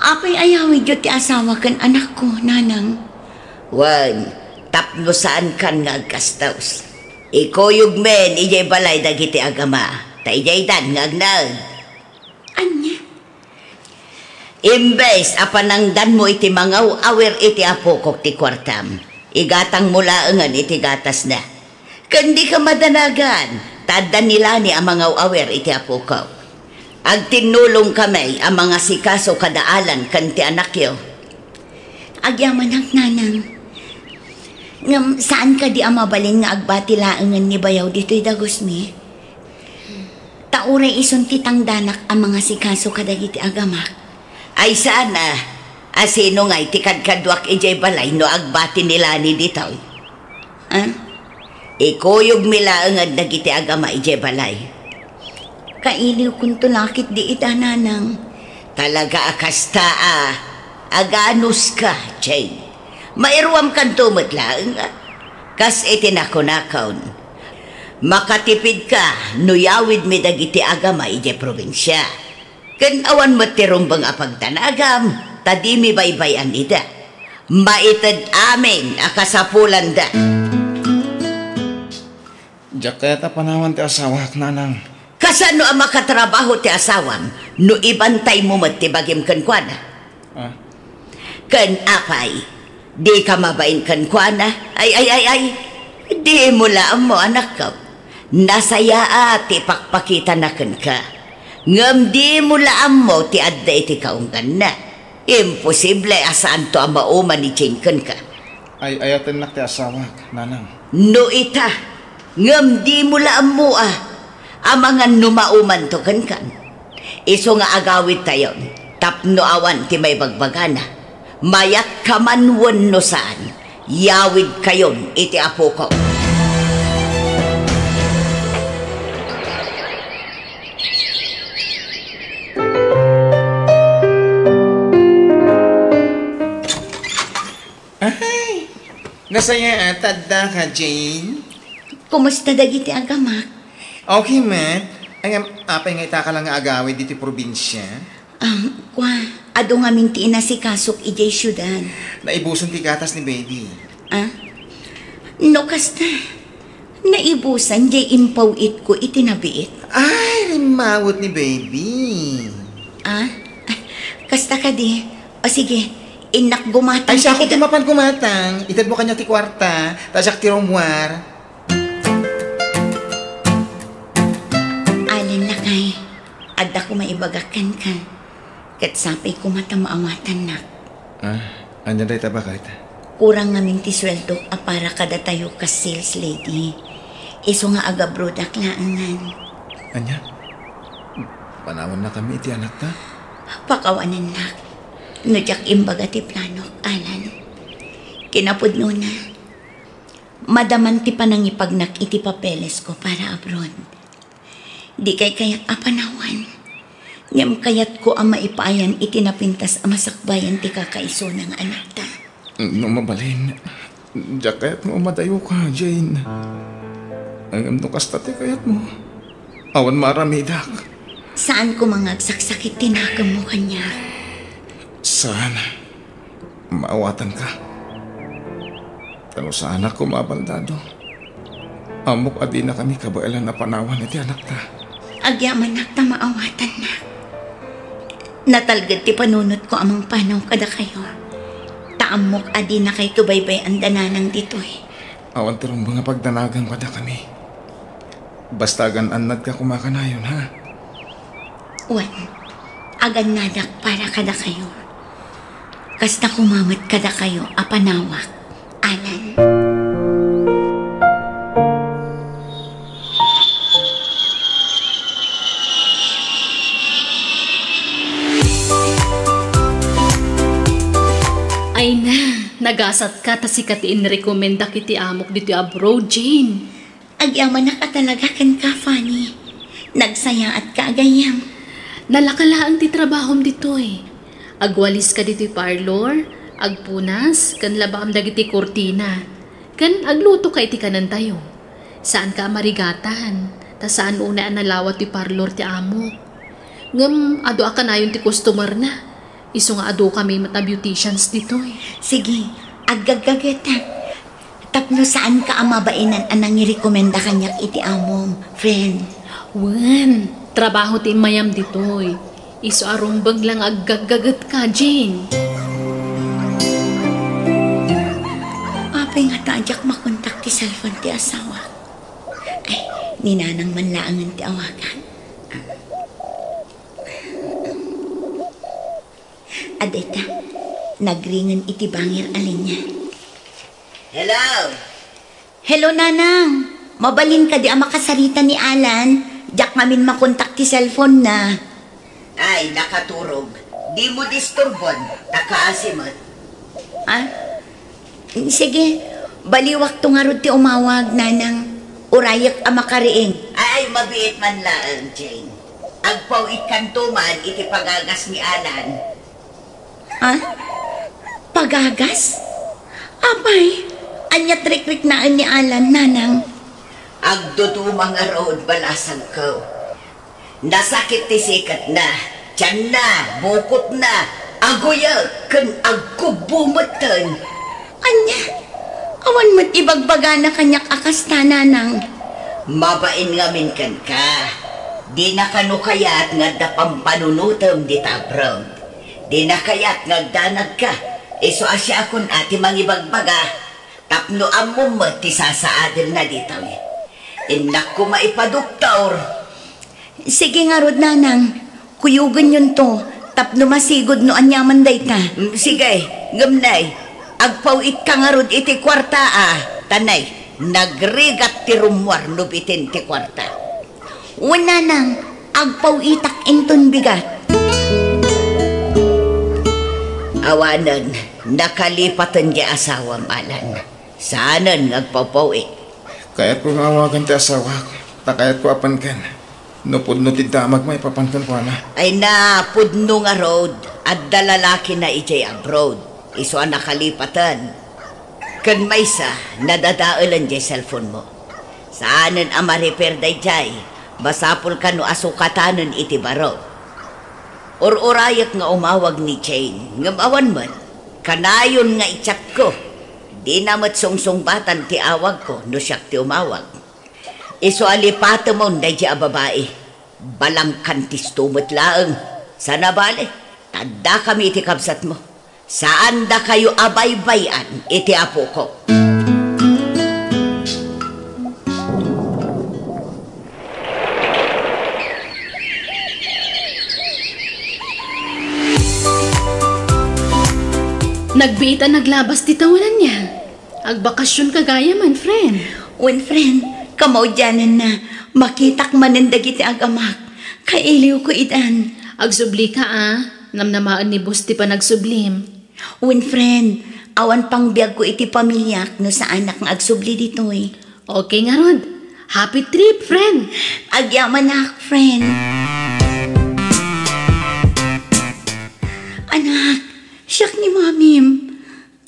Apay ayawid yun ti asawa kan anak ko, nanang. Wan, tapno saan kan nga agkastaws. Ikoyog men, ijay balay dagiti agama. Ta ijay dan nga agnag. Anya? Imbes, apanangdan mo iti mangaw awer iti apokok ti kwartam. Igatang mula engan iti gatas na. Kandi ka madanagan, tadan nila ni ang mangaw awer iti apokok. Agtinulong kamay ang mga sikaso kadaalan kanti anak yo. Agyaman ang nanang. Ngam, saan ka di ang mabalin nga agbati laangan ni bayaw dito'y dagos mi? Tauray ison titang danak ang mga sikaso kadagiti agamak. Ay sana, asino nga'y tikad-kadwak ijay balay no agbati nila ni dito. Ha? Ikuyog milaangad dagiti agama ijay balay. Kailiw kung tulakit di itananang. Talaga akasta aganus ka, Jane. Mairuam kan tumot lang. Kas itinako-nakaon. Makatipid ka, nuyawid mi dagiti agama ijay probinsya. Kan awan matirumbang apagtanagam, tadi mi baybayan ida. Maitad amin akasapulan da. Diyak kaya ta panawan ti asawa nanang. Kasano ang makatrabaho ti asawam, no ibantay mo matibagim kan kuana? Kan apay, di ka mabain kan kuana? Ay, di mo laam mo anak ka. Nasaya ti pakpakita na kan ka. Ngam di mo laam mo ti adda iti kaunggan na. Imposible asaan to ang mauman ni Chinkan ka. Ay, ayatan nak ti asawa nanang. No ita, ngam di mo laam mo ang mga numauman to kan. Iso nga agawid tayo, tapno awan ti may bagbagana. Mayat kamanwan no saan, yawid kayon iti apo ko. Ay, nasaya tadda ka, Jane? Kumusta dagiti agamak? Okay, Matt. Ay, apay nga itaka lang nga agawid dito probinsya. Ado nga minti na si Kasok ijay syudan. Naibusan ti gatas ni baby. No, kasta. Naibusan, jay impawit ko itinabiit. Ay, rimawot ni baby. Kasta ka di. O sige, inak gumatang. Ay, siya ako timapan gumatang. Itad mo kanya ti kwarta, tasak ti romwar. Adda ko maibagakan ka. Kat sapay ko matamaawatan na. Andyan rin taba kahit? Kurang namin ti sweldo para kada tayo ka sales lady. Iso nga aga brodak laangan. Anya? Panawan na kami iti anak ta? Pakawanan na. Nudyak imbaga ti plano, alan. Kinapod na. Madaman ti panangipagnak iti papeles ko para abroad. Di kay kayat apanawan. Ngam kayat ko ang maipayan itinapintas ang masakbayan ti kakaiso ng anak ta. No mabalin. Diyak kayat mo madayo ka, Jane. Ang amnukas tate kayat mo. Awan maramidak. Saan ko mga agsaksakit tinakam mo kanya? Saan? Maawatan ka. Kano sa anak ko mabandado. Amok adi na kami kabailan na panawan iti anak ta. Agyaman nak ta maawatan na. Natalgad ti panunot ko amang panaw kada kayo. Taamok adi na kay tubaybay ang dananang ditoy. Awan tirong mga pagdanagang pada kami. Basta gananad ka kumakanayon, ha? Wan, agan nadak para kada kayo. Kasta kumamit kada kayo apanawak, Alan. Ay na, nagasat ka ta si katiin rekomenda kiti amok dito abroad, Jane. Agyaman na ka talaga kan ka, Fanny. Nagsaya at kaagayam. Nalakalaan ti trabahom dito eh. Agwalis ka dito parlor, agpunas, kan labam dagiti kurtina. Kan agluto ka iti kanan tayo. Saan ka marigatan? Ta saan una ang nalawat ti parlor ti amok? Ngam, ado ka na yun ti customer na. Iso nga ado kami mata beauticians dito eh. Sige, agagageta. Tapno saan ka amabainan anang i-rekomenda kanyak iti amom, friend? Wan, trabaho ti mayam dito eh. Iso arumbag lang agagagat ka, Jane. Apay nga taajak makontak ti cellphone ti asawa. Ay, ninanang manlaangan ti awagan. Adeta, nagringan iti bangir alin niya. Hello? Hello, Nanang. Mabalin ka di ang makasarita ni Alan. Diyak mamin makontak ti cellphone na. Ay, nakaturog. Di mo disturbon. Nakaasimot. Ah? Sige, baliwak to nga ti umawag, Nanang. Urayak ang makariing. Ay, mabiit man lang, Jane. Agpaw ikantuman iti pagagas ni Alan. Ha? Pagagas? Apay, anyat rik-rik naan ni Alan, Nanang. Agdudumang road balasang ko. Nasakit ti sikat na. Tiyan na, bukot na. Aguya, kan agkubumatan. Anya, awan mo't ibagbaga na kanyak akas na, Nanang. Mabain ngamin kan ka. Di na kanukayat nga dapampanunutom di tabrog. Di na kayat ngagdanag ka. Iso asya akon ati mangibagbaga. Tapno amom mo ti sasaadil na dito eh. Inak ko maipaduktor. Sige nga, Rod, Nanang. Kuyugan yun to. Tapno masigod no anyaman day ka. Sige, gamnay. Agpawit ka nga, Rod, iti kwarta ah. Tanay, nagrigat ti rumwar no bitin ti kwarta. Wala nang, agpawitak inton bigat. Awanan, nakalipatan di asawang Alan. Saanan nagpapawi. Kaya't ko ngawagan ti asawa. Takayat ko apan kan. Nupudno ti damag may papantan ko na. Ay na, pudno nga road. At dalalaki na ijay abroad. Iso ang nakalipatan. Kan may sa, nadadaalan di cellphone mo. Saanan ang ma-repair day jay. Basapol ka no asukatanan iti baro. Or-urayak nga umawag ni Jane. Ngamawan man, kanayon nga i-chat ko. Di namat sungsung-batan ti awag ko no siyak ti umawag. Iso alipata mo na di babae. Balang kantis tumot laeng. Sana bale, tanda kami iti kabsat mo. Saan da kayo abay-bayan iti apo ko? Nagbiita naglabas ti tawanan niya. Agbakasyon kagaya man, friend. When friend, kamaw dyanan na. Makitak manandag iti agamak. Kailiw ko itan. Agsubli ka Namnamaan ni Busti pa nagsublim. When friend, awan pang biyag ko iti pamilyak no sa anak ng agsubli dito eh. Okay nga, Rod. Happy trip, friend. Agyaman na, friend. Anak, siyak ni mamim.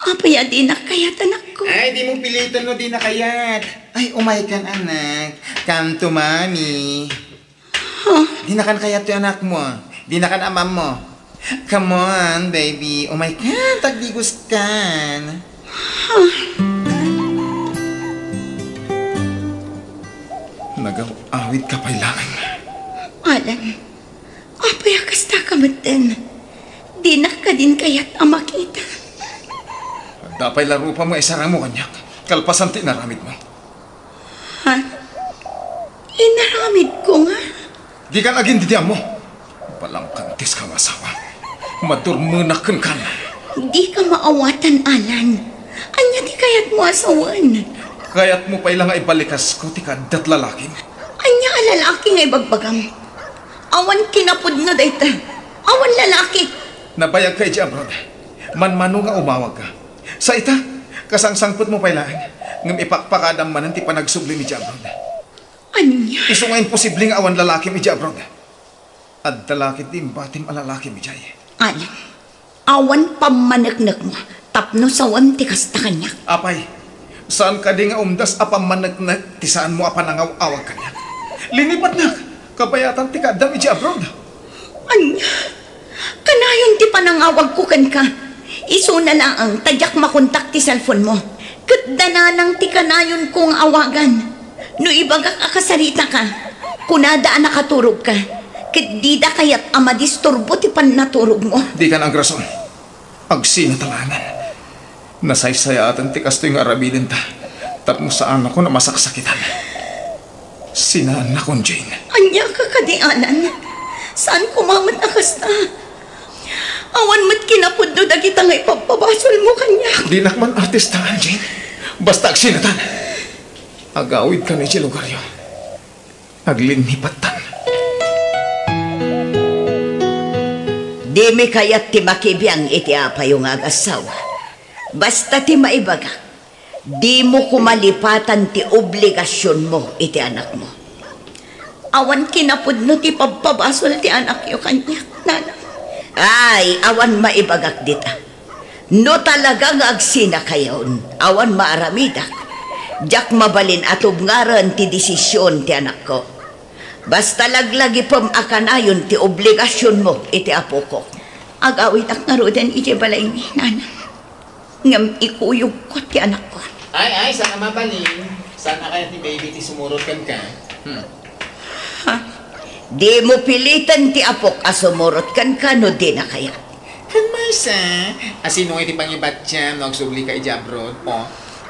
Apaya di na kayat anak ko. Ay, di mo pilitan no, di na kayat. Ay, umay kan anak. Come to mommy. Huh? Di na kan kayat yung anak mo. Di na kan amam mo. Come on, baby. Umay kan, tagdigos kan. Huh? Nag-awit ka pailangan. Alan, apay akasta ka matan. Di na ka din kaya't ang makita. Dapay laro pa mo isara mo kanyak. Kalpasan tinaramid mo. Ha? Inaramid ko nga. Di ka naging didiyan mo. Walang kantis kang asawa. Madurmunakan ka na. Di ka maawatan, Alan. Anya di kaya't mo asawan. Kaya't mo pailang nga ibalikas ko ti kadat lalaking. Anya lalaki nga ibagbagam. Awan kinapod nga dayta. Awan lalaki. Nabayag kay Jabrod. Manmano nga umawag ka. Sa ita, kasangsangpot mo pailaan. Ngam ipakpakadam man ti panagsubli ni Jabrod. Anya? Iso nga imposible nga awan lalaki mi Jabrod. At lalaki din batim alalaki mi Jay. Alan, awan pamanagnak mo. Tapno sawam ti kasta kanya. Apay, saan ka di nga umdas apamanagnak ti saan mo apanangaw-awag kanya? Linipat na, kabayatan ti kadam iti abroad. Anya, kanayon ti panangawag ko kan ka. Iso na lang ang tadyak makontak ti cellphone mo. Katdananang ti kanayon kong awagan. No ibagak akasarita ka, kunadaan nakaturog ka. Kadida kaya't amadisturbo ti pannaturog mo. Di ka nang rason. Agsinatalanan. Nasaysayatan ti kasto yung arabilin ta. Tapos saan ako na masaksakitan. Sinaan na kong Jane. Anya ka kadianan. Saan kumamat akas na? Awan mat kinapod no dagita nga ipapabasol mo kanya. Di nakman artistahan, Jane. Basta agsinatan. Agawid ka na iti lugar yun. Aglinipatan. Di mi kaya't ti makibiyang iti apa yung agasawa. Basta ti maibaga, di mo kumalipatan ti obligasyon mo iti anak mo. Awan kinapod no ti pagpabasol ti anak yo kanya, nana. Ay, awan maibagak dita. No talagang agsina kayon, awan maaramidak. Diyak mabalin atob ngaran ti desisyon ti anak ko. Basta laglagi pam akanayon ti obligasyon mo iti apo ko. Agawit ak narodan iti balay ni nana. Ngam ikuyog ko ti anak ko. Ay, sana mabalin. Sana kaya ti baby ti sumurot kan ka. Ha? Di mo pilitan ti apok asumurot kan no di na kaya. Kan Marsa, asino iti pangibat siya no agsubli ka iti abroad po?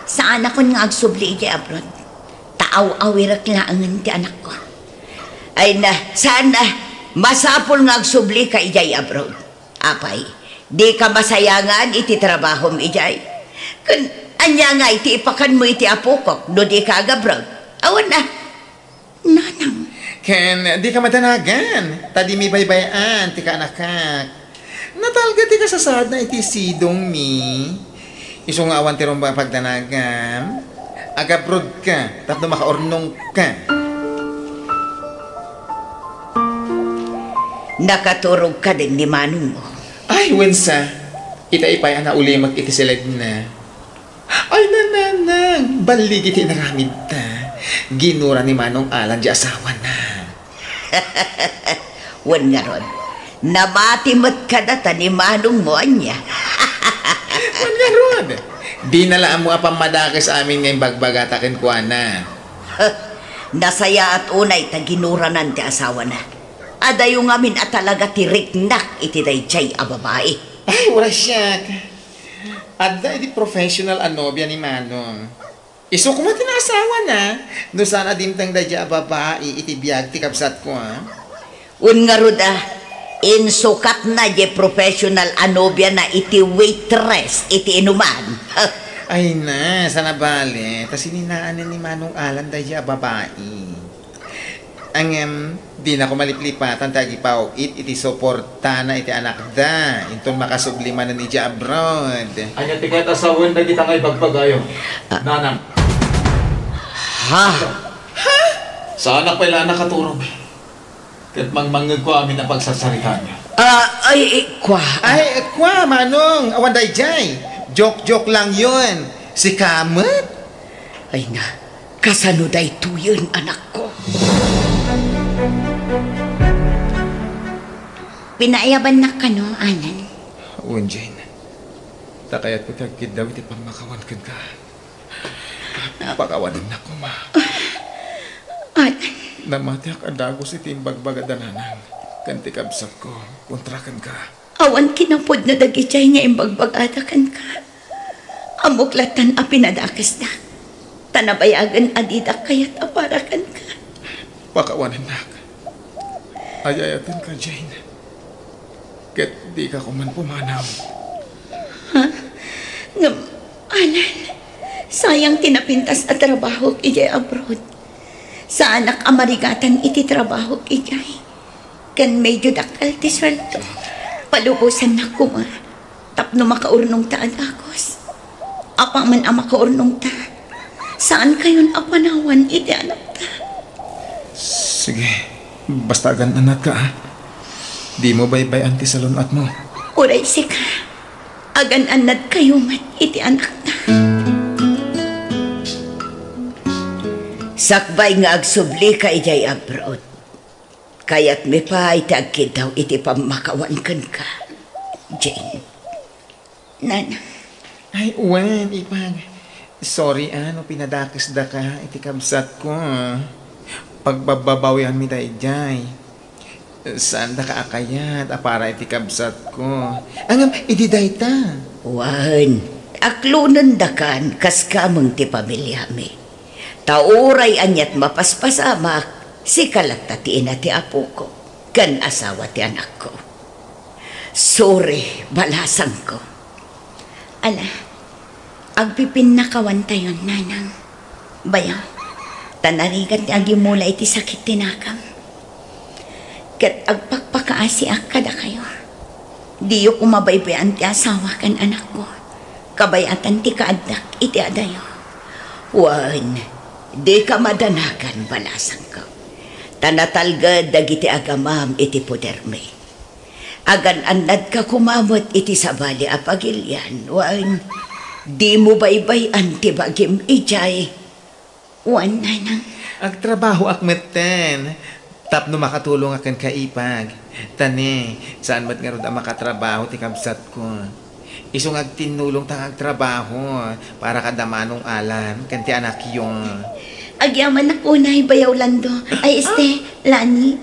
Saan ako nga agsubli iti abroad? Taaw-awirak laangan ti anak ko. Ay na, sana masapol nga agsubli ka ijay abroad. Apay, di ka masayangan iti trabahom ijay. Kun anya nga iti ipakan mo iti apokok, no di ka agabroad. Awan na. Nanang. Ken, di ka madanagan. Tadi mi baybayan, ti ka anakak. Natalga ti ka sasad na iti sidong mi. Iso nga awan ti rumba pagdanagan. Agabroad ka, tapno makaornong ka. Nakaturog ka din ni Manong mo. Ay, wensa. Ita-ipay na ulimak iti silid na. Ay, nananang. Balig iti naramid ta. Ginura ni Manong Alan di asawa na. Wan nga ron. Namatimot ka data ni Manong mo anya. Wan nga ron. Di nalaan mo apang madakis amin ngayong bagbagatakin ko na. Nasaya at unay ta ginuranan ti asawa na. Adayo ngamin at talaga tiriknak iti dayjay a babae. Ay, wala siya. Adda iti professional anobya ni Manong. Iso ko mo tinasawa na. No sana dimtang dayjay a babae iti biyag ti kapsat ko ha. Un nga ruda, insukat na di professional anobya na iti waitress iti inuman. Ay na, sana bale. Tas ininaanan ni Manong Alan dayjay a babae. Ang di na ko maliplipatan tagi pao iti suporta na iti anak da inton makasubliman na iti abroad. Anya ti ket asawen da kita ngay bagbagayo. Nanang. Ha? Ha? Sa anak pa ila nakaturog. Ket mangmangeg ko amin na pagsasarita niya. Kwa Manong, awan dayjay. Joke lang yun. Si Kamet. Ay na, kasano day tuyon anak ko. Pinaayaban na ka no, Alan? Uwan, Jane. Takayat ko tagkid daw iti pamakawan ka. Pakawanan na ko, ma. Alan, Namatiak adagos iti imbagbagadananang. Kanti kabsat ko, kontrakan ka. Awan kinapod na dagitay nga imbagbagadakan ka. Amuklatan a pinadakas na. Tanabayagan adidak kaya't aparakan ka. Pakawanan nak. Ayayatan ka, Jane. Ket di ka kuman pumanaw. Ha? Ngam, Alan, sayang tinapintas at trabaho ijay abroad. Sa anak amarigatan iti trabaho ijay. Kan medyo dakal ti sweldo. Palubusan na kuma. Tapno makaurnong ta adagos. Apa man ang makaurnong ta. Saan kayon apanawan iti anak ta? Sige, basta agan anak ka ha. Di mo baybay ti salunat mo. Uray sika. Agan anad kayo mat iti anak ta. Sakbay nga agsubli ka ijay abroad. Kaya't may pa itagkid daw iti pamakawan ka, Jane. Nana. Ay, uwan, ipag. Sorry, pinadakis da ka, iti kabsat ko. Pagbababawihan mi tayo jay. Saan da ka akayat, para iti kabsat ko. Angam, iti day ta. Wan, aklunan da kan, kas kamang ti pamilya mi. Tauray anyat mapaspasamak, si kalagtatiin na ti apo ko, kan asawa ti anak ko. Sorry, balasan ko. Ala, agpipin na kawan tayo, nanang. Bayaw, tanarigat agi mula iti sakit tinakam. Kat agpakpakaasi akada kayo. Diyo kumabaybayan ti asawa kan anak ko. Kabayatan ti kaadak iti adayo. Wan, di ka madanagan, balasan ko. Tanatalgad dagiti agamam iti puderme. Agan anad ka kumamot iti sabali apagilyan. Wan, di mo baybay ti bagim ijay. Wan, nanang. Agtrabaho akmeten. Tapno makatulong akan kaipag. Tani, saan mat nga ron makatrabaho ti kabsat ko. Isong agtinulong tang agtrabaho para kadamanong alam kanti anak yung. Agyaman na po na bayaw lando. Ay, Lani.